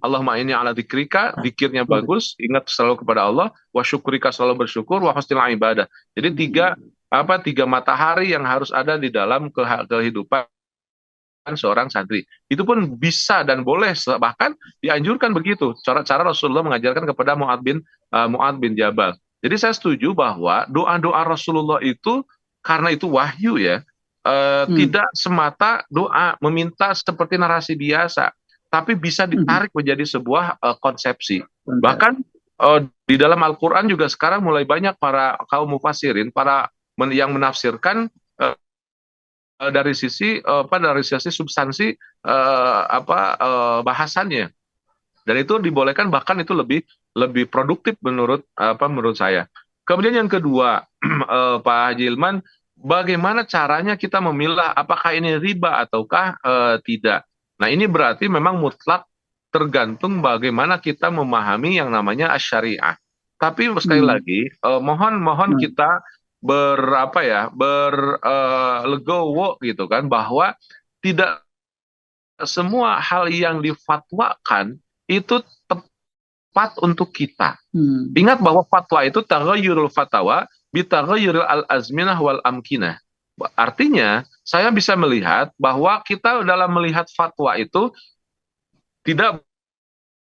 Allahumma inni ala dzikrika, zikirnya bagus, ingat selalu kepada Allah, wa syukrika, selalu bersyukur, wa husnul ibadah. Jadi tiga matahari yang harus ada di dalam kehidupan seorang santri. Itu pun bisa dan boleh, bahkan dianjurkan begitu cara Rasulullah mengajarkan kepada Mu'adz bin Jabal. Jadi saya setuju bahwa doa-doa Rasulullah itu, karena itu wahyu ya, tidak semata doa meminta seperti narasi biasa, tapi bisa ditarik menjadi sebuah konsepsi. Bahkan di dalam Al-Quran juga sekarang mulai banyak para kaum mufassirin, yang menafsirkan dari sisi substansi bahasannya, dan itu dibolehkan, bahkan itu lebih produktif menurut saya. Kemudian yang kedua, Pak Haji Hilman, bagaimana caranya kita memilah apakah ini riba ataukah tidak. Nah, ini berarti memang mutlak tergantung bagaimana kita memahami yang namanya syariah. Tapi sekali lagi, mohon kita berlegowo gitu kan, bahwa tidak semua hal yang difatwakan itu tepat untuk kita. Ingat bahwa fatwa itu taghayyurul fatawa bitaghayyuril al-azminah wal amkinah. Artinya, saya bisa melihat bahwa kita dalam melihat fatwa itu tidak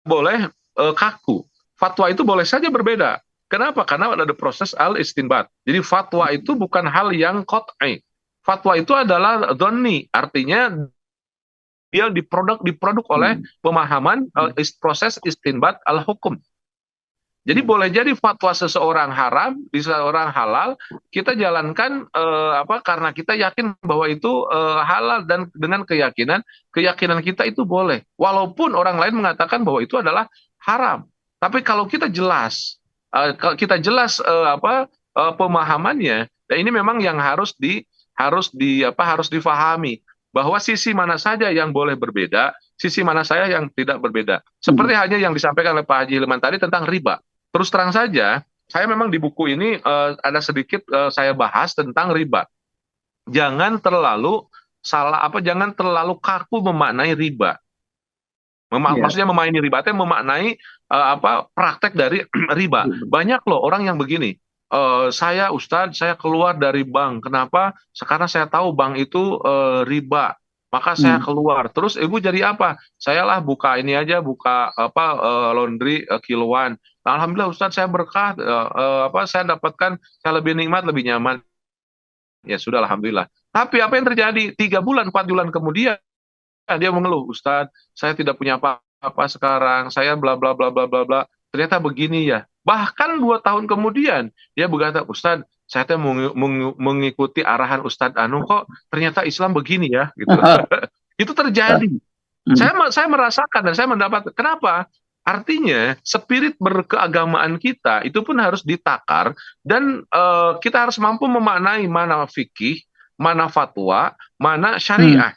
boleh kaku. Fatwa itu boleh saja berbeda. Kenapa? Karena ada proses al-istinbat. Jadi fatwa itu bukan hal yang qat'i. Fatwa itu adalah dhonni, artinya dia diproduk oleh pemahaman proses istinbat al-hukum. Jadi boleh jadi fatwa seseorang haram, di seseorang halal, kita jalankan karena kita yakin bahwa itu halal, dan dengan keyakinan kita itu boleh. Walaupun orang lain mengatakan bahwa itu adalah haram. Tapi kalau kita jelas pemahamannya, dan ini memang yang harus difahami, bahwa sisi mana saja yang boleh berbeda, sisi mana saja yang tidak berbeda. Seperti hanya yang disampaikan oleh Pak Haji Hilman tadi tentang riba. Terus terang saja, saya memang di buku ini ada sedikit saya bahas tentang riba. Jangan terlalu kaku memaknai riba. Maksudnya memaknai riba itu memaknai praktek dari riba. Banyak loh orang yang begini. Ustadz, saya keluar dari bank. Kenapa? Karena saya tahu bank itu riba, maka saya keluar. Terus ibu jadi apa? Saya lah buka laundry kiloan. Alhamdulillah Ustadz, saya berkah, saya dapatkan, saya lebih nikmat, lebih nyaman. Ya sudah, alhamdulillah. Tapi apa yang terjadi? 3 bulan, 4 bulan kemudian dia mengeluh, Ustadz, saya tidak punya apa-apa sekarang, saya bla bla bla bla bla bla. Ternyata begini ya. Bahkan 2 tahun kemudian dia berkata, Ustadz, saya mengikuti arahan Ustadz kok ternyata Islam begini ya, gitu. Itu terjadi. Saya merasakan dan saya mendapat. Kenapa? Artinya spirit berkeagamaan kita itu pun harus ditakar, dan kita harus mampu memaknai mana fikih, mana fatwa, mana syariah.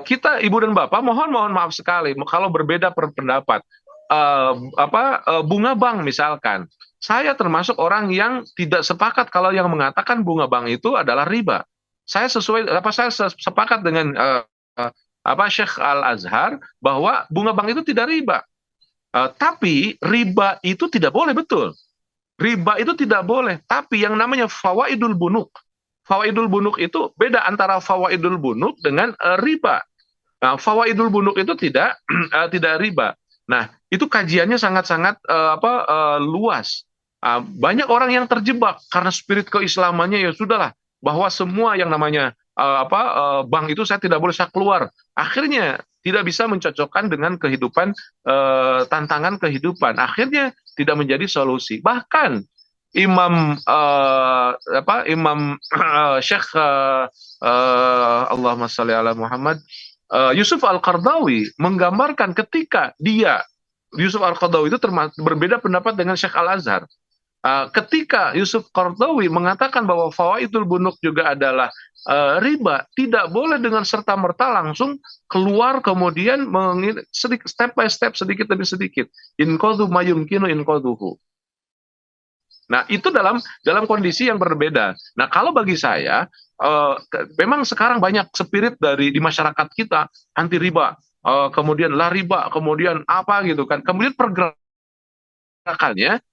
Kita ibu dan bapak mohon maaf sekali kalau berbeda pendapat. Bunga bank misalkan, saya termasuk orang yang tidak sepakat kalau yang mengatakan bunga bank itu adalah riba. Saya sepakat dengan Syekh Al-Azhar bahwa bunga bank itu tidak riba. Tapi riba itu tidak boleh, betul. Riba itu tidak boleh. Tapi yang namanya fawaidul bunuk. Fawaidul bunuk itu beda antara fawaidul bunuk dengan riba. Nah, fawaidul bunuk itu tidak riba. Nah, itu kajiannya sangat-sangat luas. Banyak orang yang terjebak karena spirit keislamannya, ya sudahlah, bahwa semua yang namanya bank itu saya tidak boleh saya keluar. Akhirnya tidak bisa mencocokkan dengan kehidupan, tantangan kehidupan. Akhirnya tidak menjadi solusi. Bahkan Imam Imam Syekh Allahumma shalli ala Muhammad, Yusuf Al-Qardawi menggambarkan ketika Yusuf Al-Qardawi itu berbeda pendapat dengan Syekh Al-Azhar. Ketika Yusuf Qardawi mengatakan bahwa fawaidul bunuk juga adalah riba, tidak boleh dengan serta-merta langsung keluar kemudian step by step, sedikit demi sedikit. Inqadhu mayumkinu inqadhuhu. Nah, itu dalam kondisi yang berbeda. Nah, kalau bagi saya, memang sekarang banyak spirit di masyarakat kita anti riba, kemudian la riba, kemudian apa gitu kan. Kemudian pergerakannya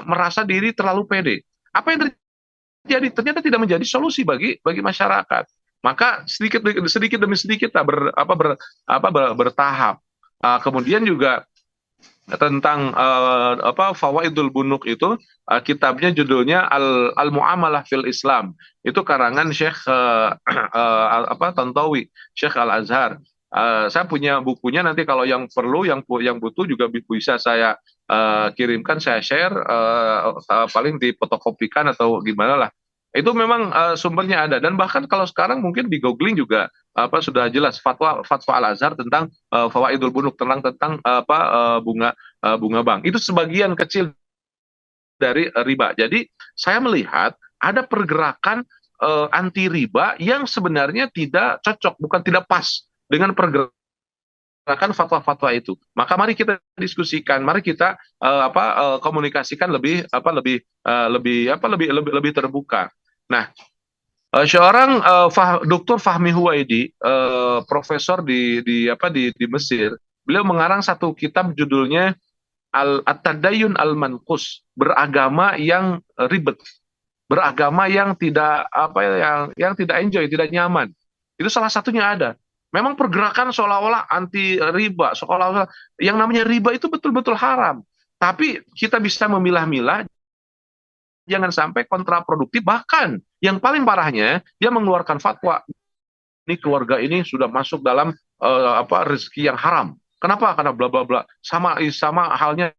merasa diri terlalu pede. Apa yang terjadi? Ternyata tidak menjadi solusi bagi masyarakat. Maka sedikit demi sedikit bertahap. Kemudian juga tentang fawaidul bunuk itu, kitabnya judulnya Al-Muamalah fil Islam. Itu karangan Syekh Tantawi, Syekh Al-Azhar. Saya punya bukunya, nanti kalau yang perlu, yang butuh juga bisa saya kirimkan, saya share, paling difotokopikan atau gimana lah. Itu memang sumbernya ada, dan bahkan kalau sekarang mungkin di googling juga sudah jelas fatwa Al-Azhar tentang fawaidul bunuk, tentang bunga bank. Itu sebagian kecil dari riba. Jadi saya melihat ada pergerakan anti riba yang sebenarnya tidak cocok, bukan tidak pas dengan pergerakan fatwa-fatwa itu. Maka mari kita diskusikan, mari kita komunikasikan lebih terbuka. Nah, seorang Dr. Fahmi Huwaidi, profesor di Mesir, beliau mengarang satu kitab judulnya At-Tadayyun Al-Manqus, beragama yang ribet, beragama yang tidak yang tidak enjoy, tidak nyaman. Itu salah satunya ada. Memang pergerakan seolah-olah anti riba, seolah-olah yang namanya riba itu betul-betul haram. Tapi kita bisa memilah-milah, jangan sampai kontraproduktif. Bahkan yang paling parahnya, dia mengeluarkan fatwa, ini keluarga ini sudah masuk dalam rezeki yang haram. Kenapa? Karena bla bla bla. Sama halnya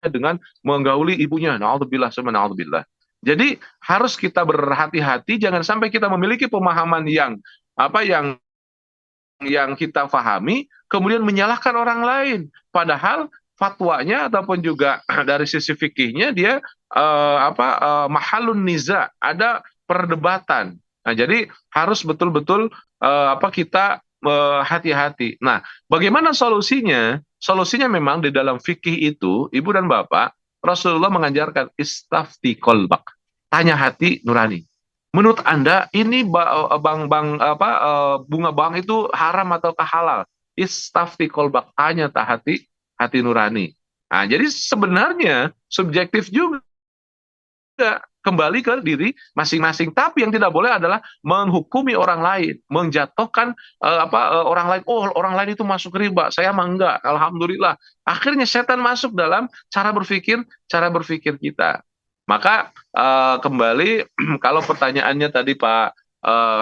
dengan menggauli ibunya. Na'udzubillah sama na'udzubillah. Jadi harus kita berhati-hati, jangan sampai kita memiliki pemahaman yang kita pahami, kemudian menyalahkan orang lain. Padahal fatwanya ataupun juga dari sisi fikihnya dia mahalun niza, ada perdebatan. Nah, jadi harus betul-betul kita hati-hati. Nah, bagaimana solusinya? Solusinya memang di dalam fikih itu, Ibu dan Bapak, Rasulullah mengajarkan istafti kolbak, tanya hati nurani. Menurut Anda ini bunga bank itu haram ataukah halal? Istafti kolbak, tanya hati nurani. Nah, jadi sebenarnya subjektif juga, kembali ke diri masing-masing. Tapi yang tidak boleh adalah menghukumi orang lain, menjatuhkan orang lain. Oh, orang lain itu masuk riba, saya mah enggak. Alhamdulillah. Akhirnya setan masuk dalam cara berpikir kita. Maka kembali kalau pertanyaannya tadi Pak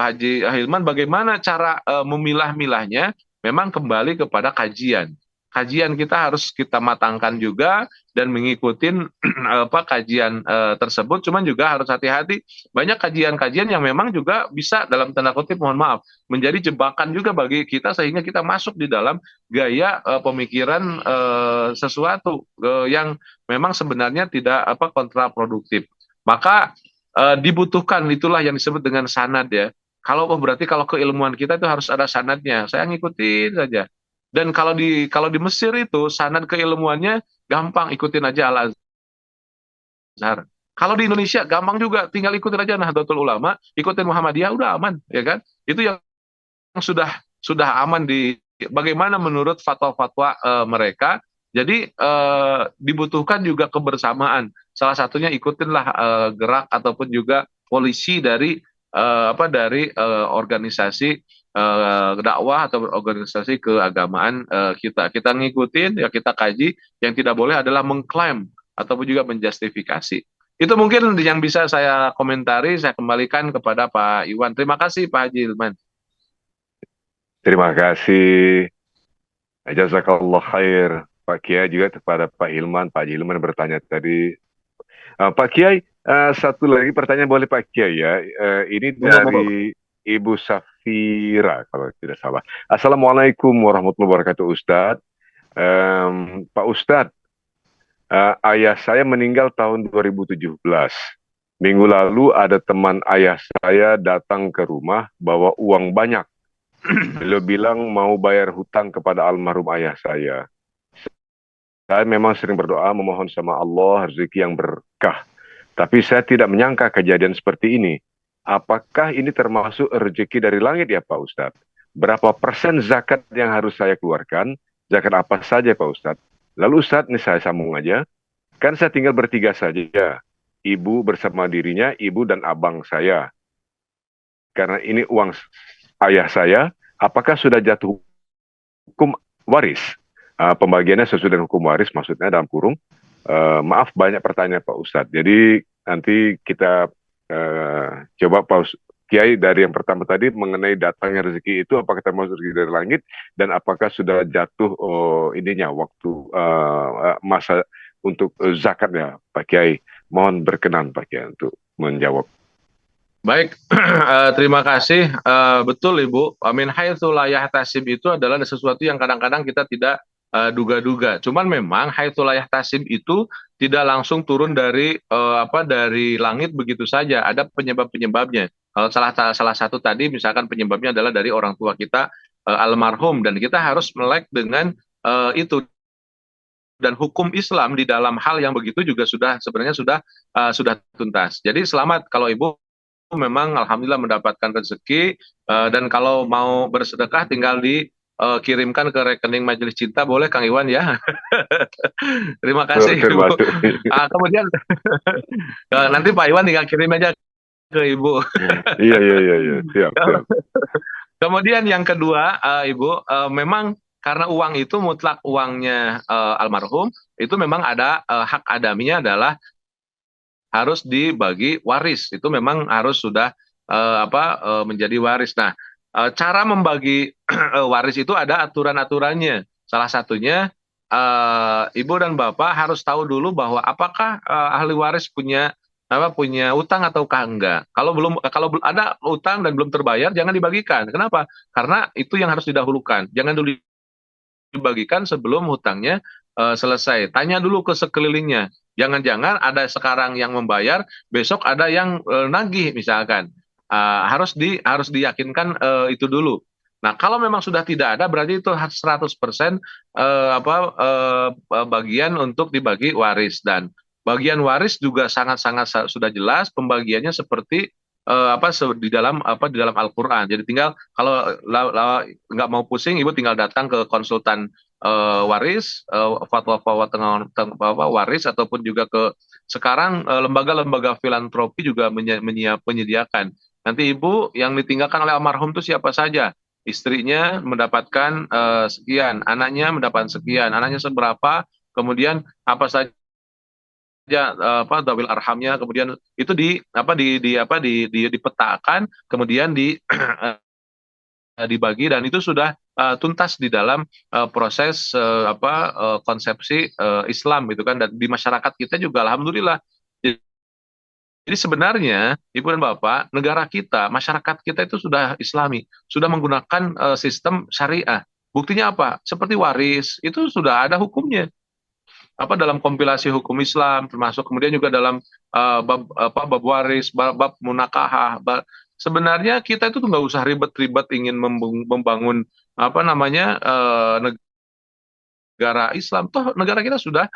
Haji Hilman, bagaimana cara memilah-milahnya? Memang kembali kepada kajian. Kajian kita harus kita matangkan juga dan mengikuti kajian tersebut. Cuman juga harus hati-hati. Banyak kajian-kajian yang memang juga bisa dalam tanda kutip, mohon maaf, menjadi jebakan juga bagi kita, sehingga kita masuk di dalam gaya pemikiran sesuatu yang memang sebenarnya tidak kontraproduktif. Maka dibutuhkan, itulah yang disebut dengan sanad ya. Berarti kalau keilmuan kita itu harus ada sanadnya. Saya ngikutin saja. Dan kalau di Mesir itu sanad keilmuannya gampang, ikutin aja Al-Azhar. Kalau di Indonesia gampang juga, tinggal ikutin aja Nahdlatul Ulama, ikutin Muhammadiyah, udah aman, ya kan? Itu yang sudah aman bagaimana menurut fatwa-fatwa mereka. Jadi dibutuhkan juga kebersamaan. Salah satunya ikutinlah gerak ataupun juga polisi dari organisasi dakwah atau organisasi keagamaan kita ngikutin ya, kita kaji. Yang tidak boleh adalah mengklaim ataupun juga menjustifikasi. Itu mungkin yang bisa saya komentari, saya kembalikan kepada Pak Iwan. Terima kasih Pak Haji Ilman. Terima kasih. Jazakallah khair. Pak Kiai juga kepada Pak Hilman. Pak Hilman bertanya tadi. Pak Kiai, satu lagi pertanyaan boleh Pak Kiai ya. Ini dari Ibu Safira kalau tidak salah. Assalamualaikum warahmatullahi wabarakatuh Ustadz. Pak Ustadz, ayah saya meninggal tahun 2017. Minggu lalu ada teman ayah saya datang ke rumah bawa uang banyak. Beliau bilang mau bayar hutang kepada almarhum ayah saya. Saya memang sering berdoa memohon sama Allah rezeki yang berkah. Tapi saya tidak menyangka kejadian seperti ini. Apakah ini termasuk rezeki dari langit ya Pak Ustadz? Berapa persen zakat yang harus saya keluarkan? Zakat apa saja Pak Ustadz? Lalu Ustadz, ini saya sambung aja. Kan saya tinggal bertiga saja. Ibu bersama dirinya, ibu dan abang saya. Karena ini uang ayah saya, apakah sudah jatuh hukum waris? Pembagiannya sesuai dengan hukum waris, maksudnya dalam kurung. Maaf banyak pertanyaan Pak Ustadz. Jadi nanti kita coba Pak Kiai dari yang pertama tadi mengenai datangnya rezeki itu apakah termasuk rezeki dari langit dan apakah sudah jatuh ininya waktu masa untuk zakatnya Pak Kiai. Mohon berkenan Pak Kiai untuk menjawab. Baik, terima kasih. Betul Ibu, min haitsu la yahtasib itu adalah sesuatu yang kadang-kadang kita tidak duga-duga. Cuman memang haitsu la yahtasib itu tidak langsung turun dari dari langit begitu saja. Ada penyebab-penyebabnya. Kalau salah satu tadi misalkan penyebabnya adalah dari orang tua kita almarhum dan kita harus melek dengan itu. Dan hukum Islam di dalam hal yang begitu juga sebenarnya sudah tuntas. Jadi selamat kalau Ibu memang alhamdulillah mendapatkan rezeki dan kalau mau bersedekah tinggal dikirimkan ke rekening Majelis Cinta boleh Kang Iwan ya. Terima kasih Ibu. Kemudian nanti Pak Iwan tinggal kirim aja ke Ibu. Iya siap. Kemudian yang kedua Ibu memang karena uang itu mutlak uangnya almarhum itu memang ada hak adaminya adalah harus dibagi waris. Itu memang harus sudah menjadi waris. Nah, cara membagi waris itu ada aturan-aturannya. Salah satunya ibu dan bapak harus tahu dulu bahwa apakah ahli waris punya utang ataukah enggak. Kalau ada utang dan belum terbayar jangan dibagikan. Kenapa? Karena itu yang harus didahulukan. Jangan dulu dibagikan sebelum hutangnya selesai. Tanya dulu ke sekelilingnya. Jangan-jangan ada sekarang yang membayar, besok ada yang nagih misalkan. Harus diyakinkan itu dulu. Nah, kalau memang sudah tidak ada, berarti itu 100% bagian untuk dibagi waris. Dan bagian waris juga sangat-sangat sudah jelas pembagiannya seperti di dalam Al-Qur'an. Jadi tinggal kalau nggak mau pusing, Ibu tinggal datang ke konsultan waris, fatwa waris ataupun juga ke sekarang lembaga-lembaga filantropi juga menyediakan. Nanti Ibu yang ditinggalkan oleh almarhum itu siapa saja? Istrinya mendapatkan sekian, anaknya mendapatkan sekian, anaknya seberapa, kemudian apa saja dawil arhamnya, kemudian itu dipetakan, kemudian dibagi dan itu sudah tuntas di dalam proses konsepsi Islam gitu kan, dan di masyarakat kita juga alhamdulillah. Jadi sebenarnya Ibu dan Bapak, negara kita, masyarakat kita itu sudah Islami, sudah menggunakan sistem syariah. Buktinya apa? Seperti waris itu sudah ada hukumnya. Dalam kompilasi hukum Islam, termasuk kemudian juga dalam bab waris, bab munakahah. Sebenarnya kita itu nggak usah ribet-ribet ingin membangun negara Islam. Toh negara kita sudah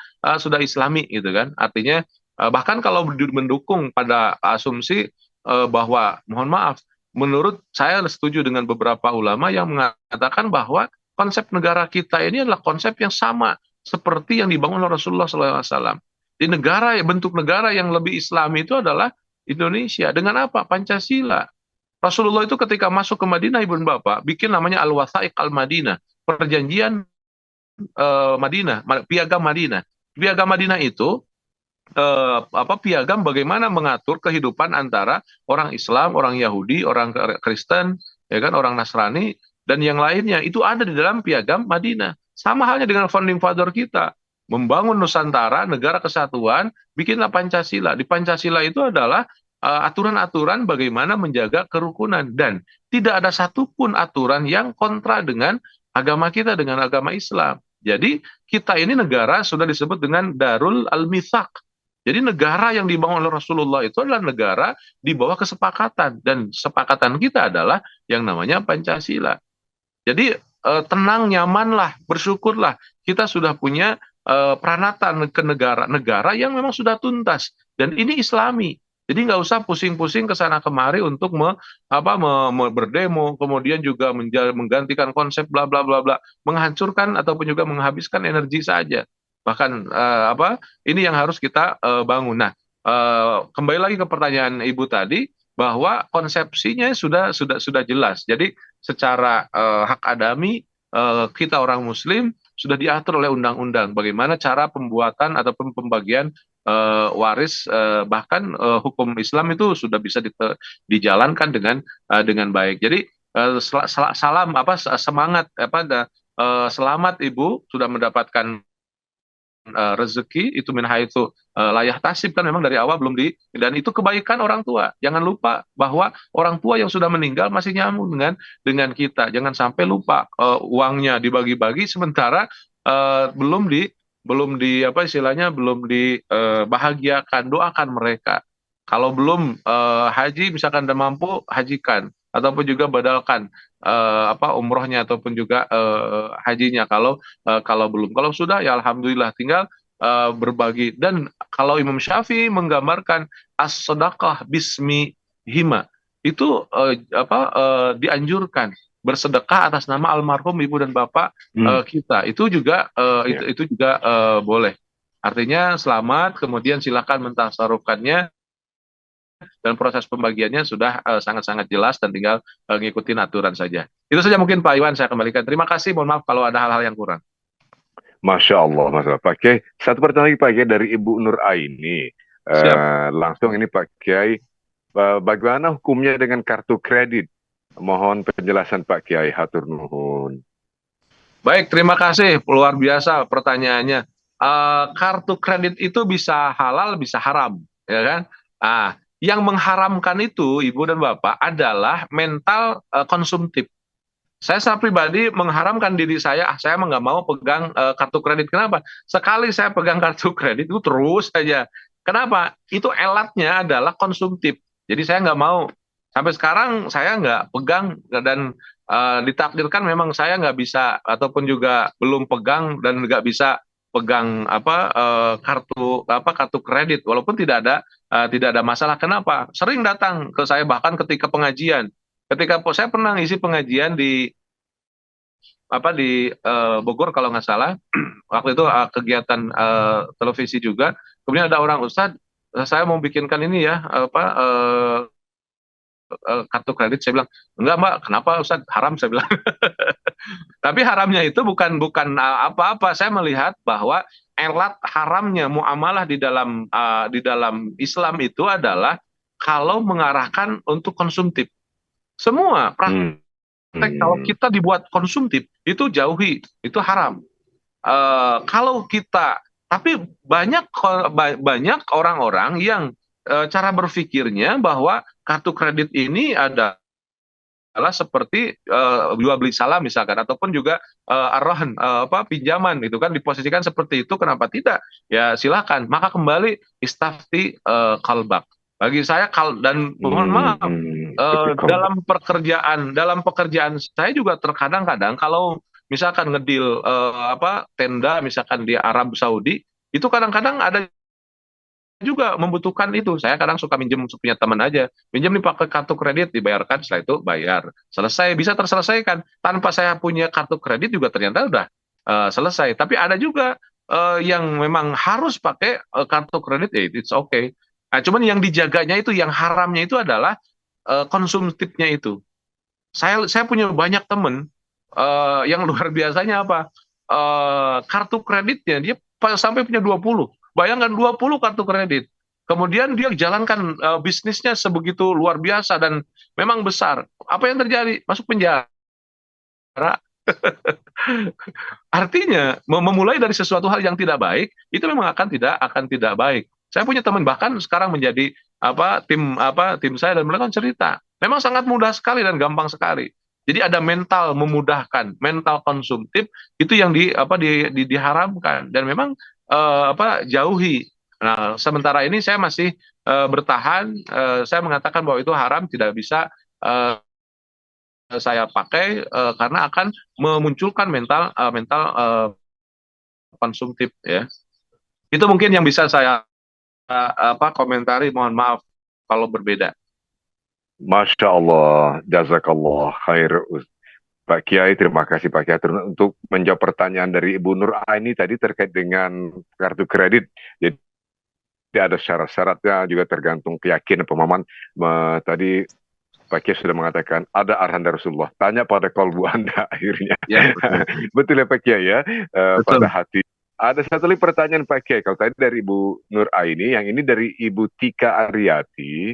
Islami gitu kan. Artinya bahkan kalau mendukung pada asumsi bahwa mohon maaf, menurut saya setuju dengan beberapa ulama yang mengatakan bahwa konsep negara kita ini adalah konsep yang sama seperti yang dibangun oleh Rasulullah SAW. Di bentuk negara yang lebih Islami itu adalah Indonesia. Dengan apa? Pancasila. Rasulullah itu ketika masuk ke Madinah, Ibu dan Bapak, bikin namanya Al-Wathaiq Al-Madinah. Perjanjian Madinah, Piagam Madinah. Piagam Madinah itu piagam bagaimana mengatur kehidupan antara orang Islam, orang Yahudi, orang Kristen, ya kan, orang Nasrani dan yang lainnya. Itu ada di dalam piagam Madinah. Sama halnya dengan founding father kita, membangun Nusantara, negara kesatuan, bikinlah Pancasila. Di Pancasila itu adalah aturan-aturan bagaimana menjaga kerukunan dan tidak ada satupun aturan yang kontra dengan agama kita, dengan agama Islam. Jadi kita ini negara sudah disebut dengan Darul Al-Mithaq. Jadi negara yang dibangun oleh Rasulullah itu adalah negara di bawah kesepakatan. Dan kesepakatan kita adalah yang namanya Pancasila. Jadi tenang, nyamanlah, bersyukurlah. Kita sudah punya peranatan ke negara-negara yang memang sudah tuntas. Dan ini Islami. Jadi nggak usah pusing-pusing ke sana kemari untuk berdemo, kemudian juga menggantikan konsep bla bla bla bla, menghancurkan ataupun juga menghabiskan energi saja. Bahkan ini yang harus kita bangun. Nah, kembali lagi ke pertanyaan Ibu tadi bahwa konsepsinya sudah jelas. Jadi secara hak adami kita orang Muslim sudah diatur oleh undang-undang bagaimana cara pembuatan ataupun pembagian waris, bahkan hukum Islam itu sudah bisa dijalankan dengan baik. Jadi semangat selamat Ibu sudah mendapatkan rezeki itu min haitsu layah tasib, kan memang dari awal belum dan itu kebaikan orang tua. Jangan lupa bahwa orang tua yang sudah meninggal masih nyambung dengan kita. Jangan sampai lupa uangnya dibagi-bagi sementara belum dibahagiakan. Doakan mereka. Kalau belum haji misalkan udah mampu, hajikan ataupun juga badalkan umrohnya ataupun juga hajinya kalau belum. Kalau sudah ya alhamdulillah, tinggal berbagi. Dan kalau Imam Syafi'i menggambarkan as-sedekah bismi hima, itu dianjurkan bersedekah atas nama almarhum ibu dan bapak kita. Itu juga boleh. Artinya selamat, kemudian silakan mentasarufkannya dan proses pembagiannya sudah sangat-sangat jelas dan tinggal ngikutin aturan saja. Itu saja mungkin Pak Iwan, saya kembalikan. Terima kasih, mohon maaf kalau ada hal-hal yang kurang. Masya Allah, Mas Pak Kiai. Satu pertanyaan lagi Pak Kiai dari Ibu Nur Aini. Langsung ini Pak Kiai, bagaimana hukumnya dengan kartu kredit? Mohon penjelasan Pak Kiai, hatur nuhun. Baik, terima kasih. Luar biasa pertanyaannya. Kartu kredit itu bisa halal, bisa haram, ya kan? Yang mengharamkan itu, Ibu dan Bapak, adalah mental konsumtif. Saya secara pribadi mengharamkan diri saya nggak mau pegang kartu kredit. Kenapa? Sekali saya pegang kartu kredit itu terus saja. Kenapa? Itu elatnya adalah konsumtif. Jadi saya nggak mau. Sampai sekarang saya nggak pegang dan ditakdirkan memang saya nggak bisa ataupun juga belum pegang dan nggak bisa pegang kartu kredit walaupun tidak ada masalah. Kenapa? Sering datang ke saya bahkan ketika pengajian. Ketika saya pernah ngisi pengajian di Bogor kalau nggak salah, waktu itu kegiatan televisi juga. Kemudian ada orang, Ustadz, saya mau bikinkan ini ya kartu kredit. Saya bilang, enggak Mbak, kenapa Ustadz? Haram, saya bilang. Tapi haramnya itu bukan apa-apa. Saya melihat bahwa elat haramnya muamalah di dalam Islam itu adalah kalau mengarahkan untuk konsumtif. Semua praktek kalau kita dibuat konsumtif itu jauhi, itu haram. Tapi banyak orang-orang yang cara berpikirnya bahwa kartu kredit ini adalah seperti jual beli salam misalkan, ataupun juga arrohan pinjaman gitu kan, diposisikan seperti itu. Kenapa tidak? Ya silakan. Maka kembali istafti qalbak. Bagi saya dan mohon maaf, dalam pekerjaan saya juga terkadang-kadang kalau misalkan ngedil tenda misalkan di Arab Saudi, itu kadang-kadang ada juga membutuhkan itu. Saya kadang suka minjem punya teman aja, minjem nih pakai kartu kredit, dibayarkan, setelah itu bayar, selesai, bisa terselesaikan tanpa saya punya kartu kredit juga ternyata udah selesai. Tapi ada juga yang memang harus pakai kartu kredit, ya it's okay. Nah, cuman yang dijaganya itu, yang haramnya itu adalah konsumtifnya itu. Saya punya banyak temen yang luar biasanya kartu kreditnya dia sampai punya 20 Bayangkan 20 kartu kredit. Kemudian dia jalankan bisnisnya sebegitu luar biasa dan memang besar. Apa yang terjadi? Masuk penjara. Artinya memulai dari sesuatu hal yang tidak baik itu memang akan tidak baik. Saya punya teman bahkan sekarang menjadi tim saya dan mereka cerita. Memang sangat mudah sekali dan gampang sekali. Jadi ada mental memudahkan, mental konsumtif itu yang diharamkan dan memang jauhi. Nah, sementara ini saya masih bertahan. Saya mengatakan bahwa itu haram, tidak bisa saya pakai karena akan memunculkan mental konsumtif ya. Itu mungkin yang bisa saya komentari. Mohon maaf kalau berbeda. Masya Allah, jazakallah khair. Pak Kiai, terima kasih Pak Kiai untuk menjawab pertanyaan dari Ibu Nur Aini tadi terkait dengan kartu kredit. Jadi ada syarat-syaratnya juga tergantung keyakinan pemahaman. Tadi Pak Kiai sudah mengatakan ada arahan dari Rasulullah. Tanya pada kalbu Anda akhirnya. Ya, betul. Betul ya Pak Kiai ya, Betul. pada hati. Ada satu lagi pertanyaan Pak Kiai. Kalau tadi dari Ibu Nur Aini, yang ini dari Ibu Tika Aryati.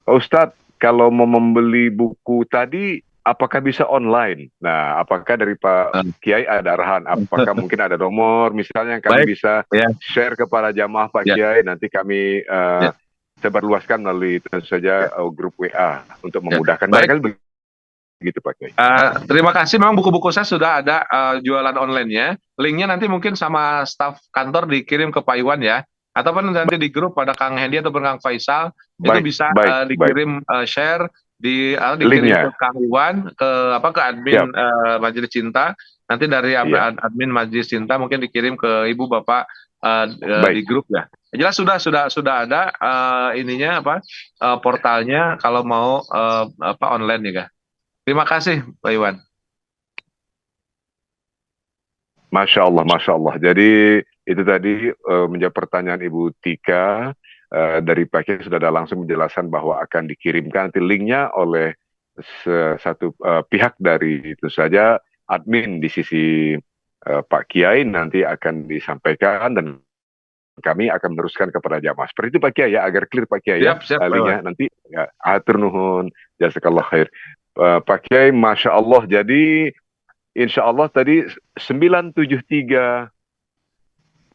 Pak Ustadz, kalau mau membeli buku tadi, apakah bisa online? Nah, apakah dari Pak Kiai ada arahan? Apakah mungkin ada nomor, misalnya yang kami bisa share kepada jamaah Pak Kiai, nanti kami sebarluaskan melalui tentu saja grup WA untuk memudahkan. Barangkali begitu Pak Kiai. Terima kasih. Memang buku-buku saya sudah ada jualan online-nya. Linknya nanti mungkin sama staf kantor dikirim ke Pak Iwan ya. Ataupun nanti di grup pada Kang Hendy atau Kang Faisal itu bisa dikirim share dikirim ke Kang Iwan ke admin Majelis Cinta. Nanti dari admin Majelis Cinta mungkin dikirim ke Ibu Bapak di grup ya. Jelas sudah ada ininya portalnya kalau mau online ya. Terima kasih Pak Iwan. Masya Allah, Masya Allah. Jadi itu tadi menjawab pertanyaan Ibu Tika dari Pak Kiai sudah ada langsung menjelaskan bahwa akan dikirimkan nanti linknya oleh satu pihak dari itu saja admin di sisi Pak Kiai nanti akan disampaikan dan kami akan meneruskan kepada jamaah. Seperti itu Pak Kiai ya, agar clear Pak Kiai ya. Linknya nanti atur nuhun, jazakallah khair. Pak Kiai, Masya Allah. Jadi insya Allah tadi 973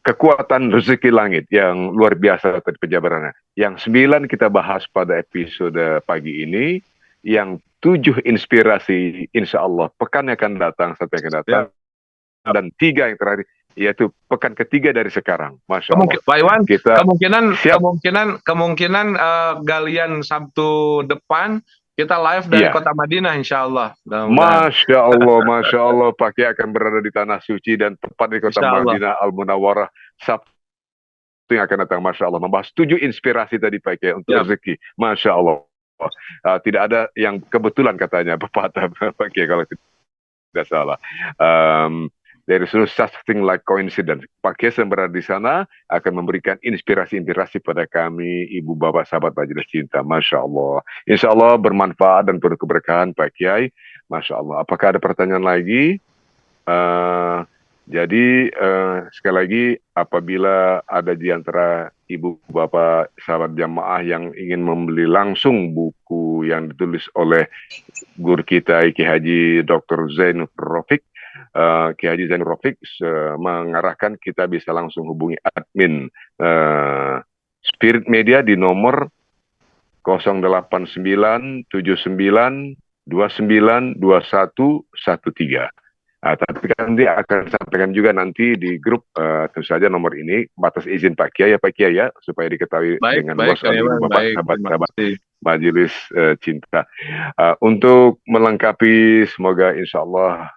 kekuatan rezeki langit yang luar biasa tadi penjabarannya. Yang 9 kita bahas pada episode pagi ini. Yang 7 inspirasi insya Allah pekan yang akan datang, sampai akan datang. Dan 3 yang terakhir yaitu pekan ketiga dari sekarang. Masya Allah. Pak Iwan, kemungkinan galian Sabtu depan kita live dari kota Madinah insya Allah. Masya Allah, Masya Allah. Pak Kiai akan berada di tanah suci dan tepat di kota Madinah Al-Munawwarah Sabtu yang akan datang. Masya Allah. Membahas 7 inspirasi tadi Pak Kiai untuk rezeki. Masya Allah. Tidak ada yang kebetulan katanya pepatah Pak Kiai kalau tidak salah. There is no such thing like coincidence. Pak Kiai yang berada di sana akan memberikan inspirasi-inspirasi pada kami, ibu bapak sahabat Majelis Cinta. Masya Allah. Insya Allah bermanfaat dan penuh keberkahan Pak Kiai. Masya Allah. Apakah ada pertanyaan lagi? Jadi sekali lagi apabila ada di antara ibu bapak sahabat jamaah yang ingin membeli langsung buku yang ditulis oleh guru kita Ki Haji Dr. Zainur Rafiq, Ki Haji Zainur Rafiq mengarahkan kita bisa langsung hubungi admin Spirit Media di nomor 08979292113. Tapi kan dia akan sampaikan juga nanti di grup tentu saja nomor ini batas izin Pak Kiai ya Pak Kiai ya, supaya diketahui dengan luas oleh sahabat-sahabat Majelis Cinta. Untuk melengkapi, semoga insya Allah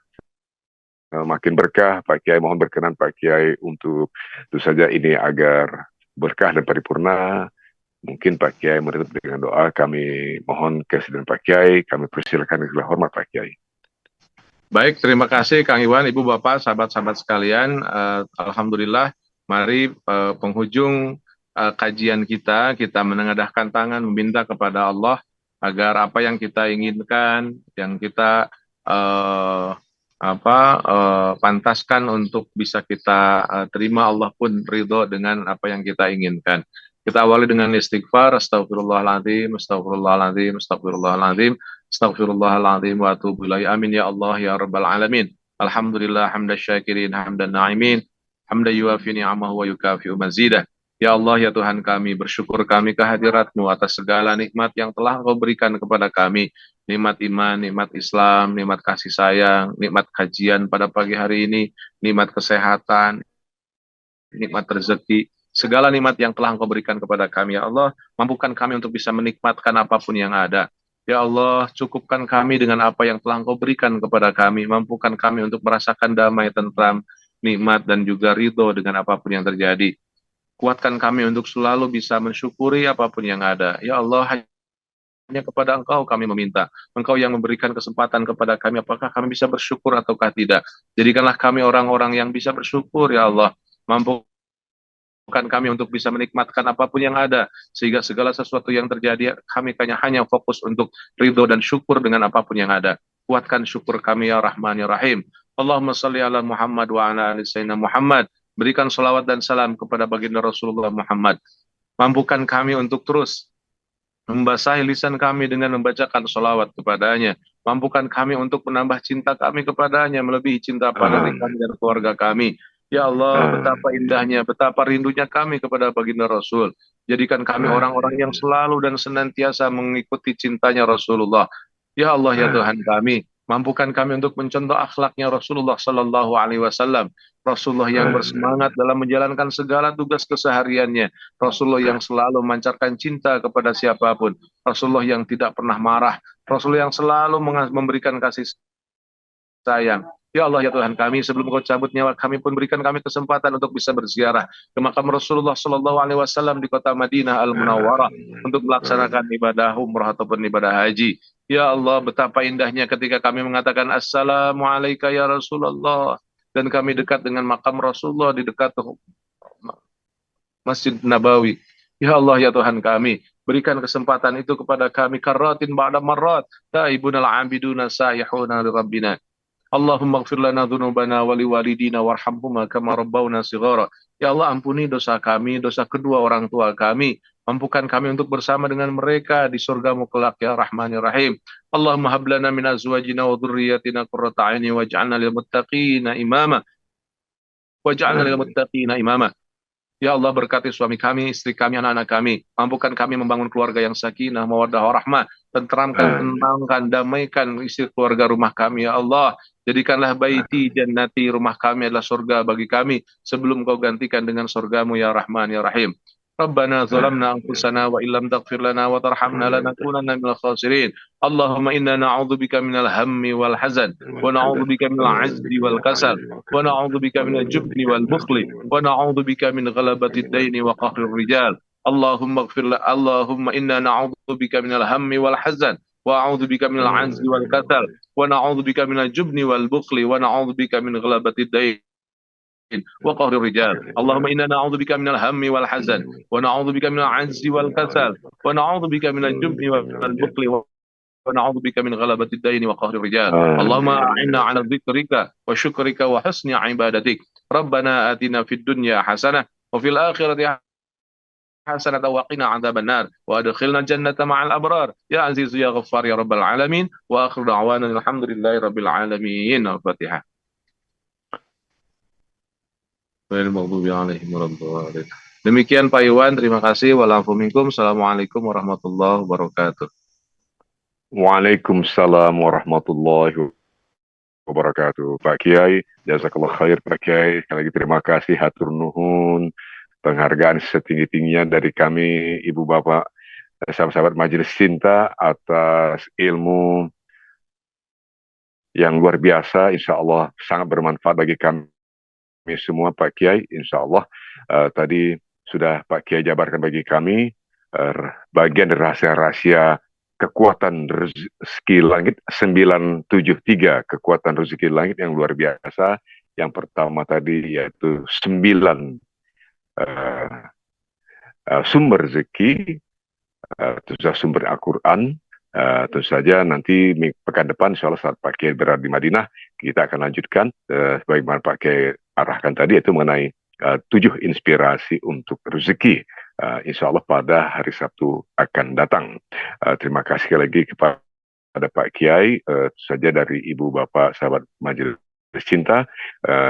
makin berkah Pak Kiai. Mohon berkenan Pak Kiai untuk tentu saja ini agar berkah dan paripurna. Mungkin Pak Kiai menutup dengan doa. Kami mohon kesediaan Pak Kiai. Kami persilakan dengan hormat Pak Kiai. Baik, terima kasih Kang Iwan, Ibu Bapak, sahabat-sahabat sekalian. Alhamdulillah, mari penghujung kajian kita menengadahkan tangan, meminta kepada Allah agar apa yang kita inginkan, yang kita pantaskan untuk bisa kita terima, Allah pun ridho dengan apa yang kita inginkan. Kita awali dengan istighfar, astagfirullahaladzim, astagfirullahaladzim, astagfirullahaladzim, astagfirullahaladzim, wa atubu ilaih. Amin ya Allah ya rabbal alamin. Alhamdulillah hamdan syakirin hamdan na'imin, hamdan yuafi ni'amahu wa yukafi'u mazidah. Ya Allah ya Tuhan kami, bersyukur kami kehadirat-Mu atas segala nikmat yang telah Engkau berikan kepada kami. Nikmat iman, nikmat Islam, nikmat kasih sayang, nikmat kajian pada pagi hari ini, nikmat kesehatan, nikmat rezeki, segala nikmat yang telah Engkau berikan kepada kami. Ya Allah, mampukan kami untuk bisa menikmatkan apapun yang ada. Ya Allah, cukupkan kami dengan apa yang telah Engkau berikan kepada kami. Mampukan kami untuk merasakan damai, tentram, nikmat, dan juga ridho dengan apapun yang terjadi. Kuatkan kami untuk selalu bisa mensyukuri apapun yang ada. Ya Allah, hanya kepada Engkau kami meminta. Engkau yang memberikan kesempatan kepada kami, apakah kami bisa bersyukur ataukah tidak. Jadikanlah kami orang-orang yang bisa bersyukur, ya Allah. Mampukan kami untuk bisa menikmatkan apapun yang ada, sehingga segala sesuatu yang terjadi, kami hanya fokus untuk ridho dan syukur dengan apapun yang ada. Kuatkan syukur kami, ya Rahman, ya Rahim. Allahumma salli ala Muhammad wa ala ali sayyidina Muhammad. Berikan salawat dan salam kepada baginda Rasulullah Muhammad. Mampukan kami untuk terus membasahi lisan kami dengan membacakan salawat kepadanya. Mampukan kami untuk menambah cinta kami kepadanya, melebihi cinta pada diri kami dan keluarga kami. Ya Allah, betapa indahnya, betapa rindunya kami kepada baginda Rasul. Jadikan kami orang-orang yang selalu dan senantiasa mengikuti cintanya Rasulullah. Ya Allah, ya Tuhan kami, mampukan kami untuk mencontoh akhlaknya Rasulullah Sallallahu Alaihi Wasallam. Rasulullah yang bersemangat dalam menjalankan segala tugas kesehariannya. Rasulullah yang selalu memancarkan cinta kepada siapapun. Rasulullah yang tidak pernah marah. Rasulullah yang selalu memberikan kasih sayang. Ya Allah, ya Tuhan kami, sebelum Kau cabut nyawa kami pun berikan kami kesempatan untuk bisa berziarah ke makam Rasulullah Sallallahu Alaihi Wasallam di kota Madinah Al-Munawwarah untuk melaksanakan ibadah umrah ataupun ibadah haji. Ya Allah, betapa indahnya ketika kami mengatakan Assalamualaikum ya Rasulullah, dan kami dekat dengan makam Rasulullah di dekat Masjid Nabawi. Ya Allah, ya Tuhan kami, berikan kesempatan itu kepada kami karratin ba'da marrat, taibunal abiduna saihuna li rabbina. Allahumma ighfir lana dzunubana wa liwalidina warhamhuma kama rabbawna shighara. Ya Allah, ampuni dosa kami, dosa kedua orang tua kami. Mampukan kami untuk bersama dengan mereka di surga-Mu kelak, ya Rahman ya Rahim. Allahumma hab lana min azwajina wa dhurriyyatina qurrata a'yuni waj'alna lil muttaqina imama. Waj'alna lil muttaqina imama. Ya Allah, berkati suami kami, istri kami, anak-anak kami. Mampukan kami membangun keluarga yang sakinah, mawaddah, warahmah. Tenteramkan, tenangkan, damaikan isi keluarga rumah kami, ya Allah. Jadikanlah baiti jannati, rumah kami adalah surga bagi kami, sebelum Kau gantikan dengan surga-Mu, ya Rahman, ya Rahim. Rabbana zalamna anfusana wa illam taghfir lana wa tarhamna lanakunanna minal khasirin. Allahumma inna na'udzubika minal hammi wal hazan wa na'udzubika minal ajzi wal kasal wa na'udzubika minal jubni wal bukhli wa na'udzubika min ghalabati daini wa qahrir rijal. Allahumma inna na'udzubika minal hammi wal hazan wa a'udzubika minal ajzi wal kasal wa na'udzubika minal jubni wal bukhli wa na'udzubika min ghalabati daini وقهر الرجال. اللهم إنا نعوذ بك من الهم والحزن ونعوذ بك من العجز والكسل ونعوذ بك من الجبن والبخل ونعوذ بك من غلبة الدين وقهر الرجال. اللهم أعنا على ذكرك وشكرك وحسن عبادتك. ربنا آتنا في الدنيا حسنة وفي الآخرة حسنة وقنا عذاب النار وأدخلنا الجنة مع الأبرار يا عزيز يا غفار يا رب العالمين. وآخر دعوانا الحمد لله رب العالمين. الفاتحة. Demikian Pak Iwan, terima kasih. Waalaikumsalam. Assalamualaikum warahmatullahi wabarakatuh. Waalaikumsalam warahmatullahi wabarakatuh. Pak Kiai, jazakallah khair Pak Kiai. Sekali lagi terima kasih, hatur nuhun, penghargaan setinggi-tingginya dari kami, Ibu Bapak, sahabat-sahabat Majelis Cinta atas ilmu yang luar biasa. Insya Allah sangat bermanfaat bagi kami semua Pak Kiai, insya Allah. Tadi sudah Pak Kiai jabarkan bagi kami bagian dari rahasia-rahasia kekuatan rezeki langit 973, kekuatan rezeki langit yang luar biasa. Yang pertama tadi yaitu 9 sumber rezeki, sumber Al-Quran, Tentu saja nanti pekan depan insya Allah saat Pak Kiai berada di Madinah, kita akan lanjutkan sebagaimana Pak Kiai arahkan tadi, yaitu mengenai 7 inspirasi untuk rezeki. Insya Allah pada hari Sabtu akan datang. Terima kasih sekali lagi kepada Pak Kiai, saja dari Ibu Bapak sahabat Majelis Cinta.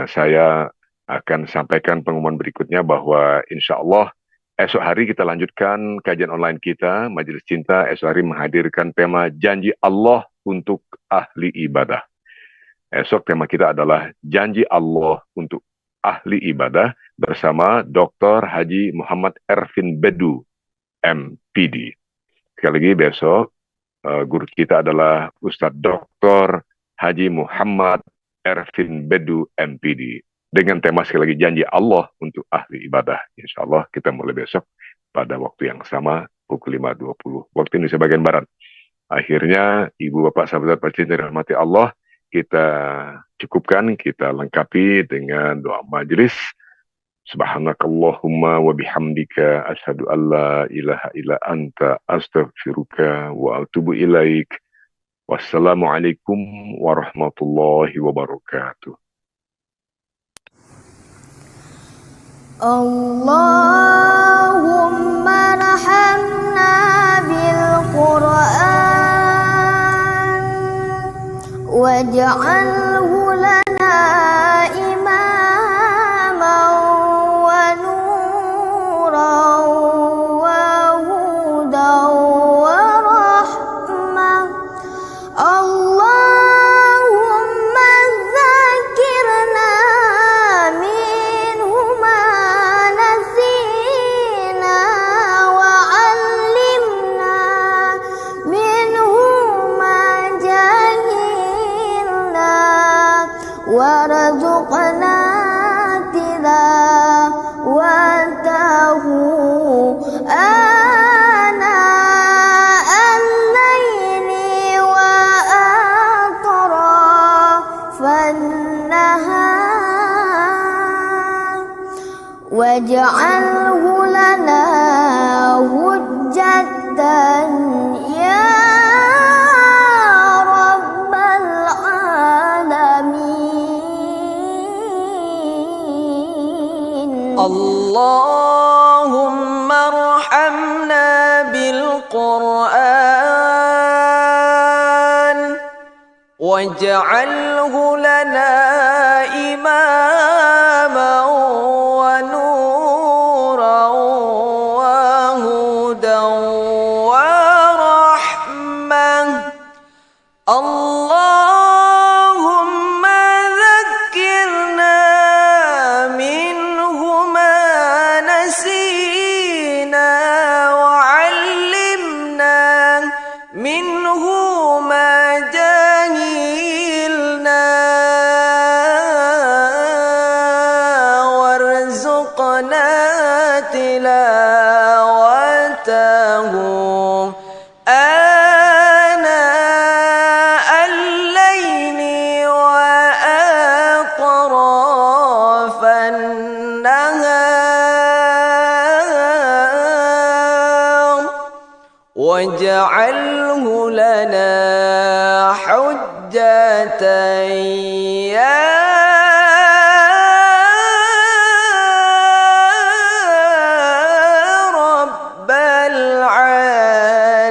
Saya akan sampaikan pengumuman berikutnya bahwa insya Allah esok hari kita lanjutkan kajian online kita, Majelis Cinta esok hari menghadirkan tema Janji Allah untuk Ahli Ibadah. Esok tema kita adalah Janji Allah untuk Ahli Ibadah bersama Dr. Haji Muhammad Ervin Bedu, MPD. Sekali lagi besok, guru kita adalah Ustadz Dr. Haji Muhammad Ervin Bedu, MPD. Dengan tema sekali lagi Janji Allah untuk Ahli Ibadah. Insya Allah kita mulai besok pada waktu yang sama pukul 5.20 waktu Indonesia bagian Barat. Akhirnya Ibu Bapak sahabat tercinta dirahmati Allah, kita cukupkan, kita lengkapi dengan doa majelis. Subhanakallahumma wa bihamdika asyhadu an la ilaha illa anta astaghfiruka wa atubu ilaik. Wassalamualaikum warahmatullahi wabarakatuh. Allahumma rahamna bil Qur'an waj'alhu lana imaman wa nuran wa hudan wa rahmah. Allahumma dzakirna minhu ma nasina wa 'allimna minhu ma jahilna warzuqna tilawatahu ana al-laili wa atrafan nahar waj'alhu lana hujjatan ya rabbal alamin. Allahumma arhamna bil Qur'an waj'alhu lana imaman wa nuran wa hudan wa rahmah. Allahumma dhakkirna minhu ma nasina wa 'allimna minhu ma jahilna warzuqna tilawatahu ana al-laili wa atrafan nahar waj'alhu lana hujjatan ya rabbal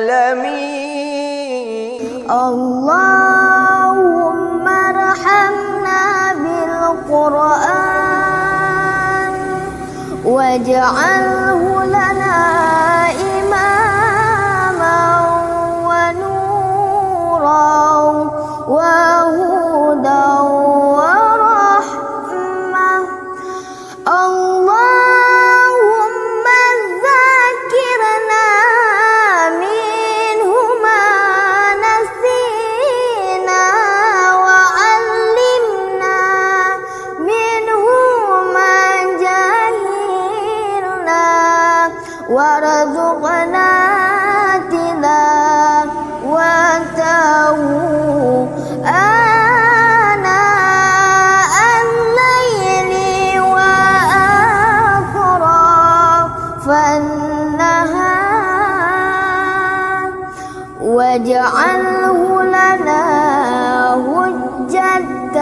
alamin. Allahumma rahamna bil Qur'an waj'alhu lana imaman wa nuran wa hudan wa rahmah. Allahumma dzakirna minhu ma nasina wa 'allimna minhu ma jahilna واجعله لنا حجة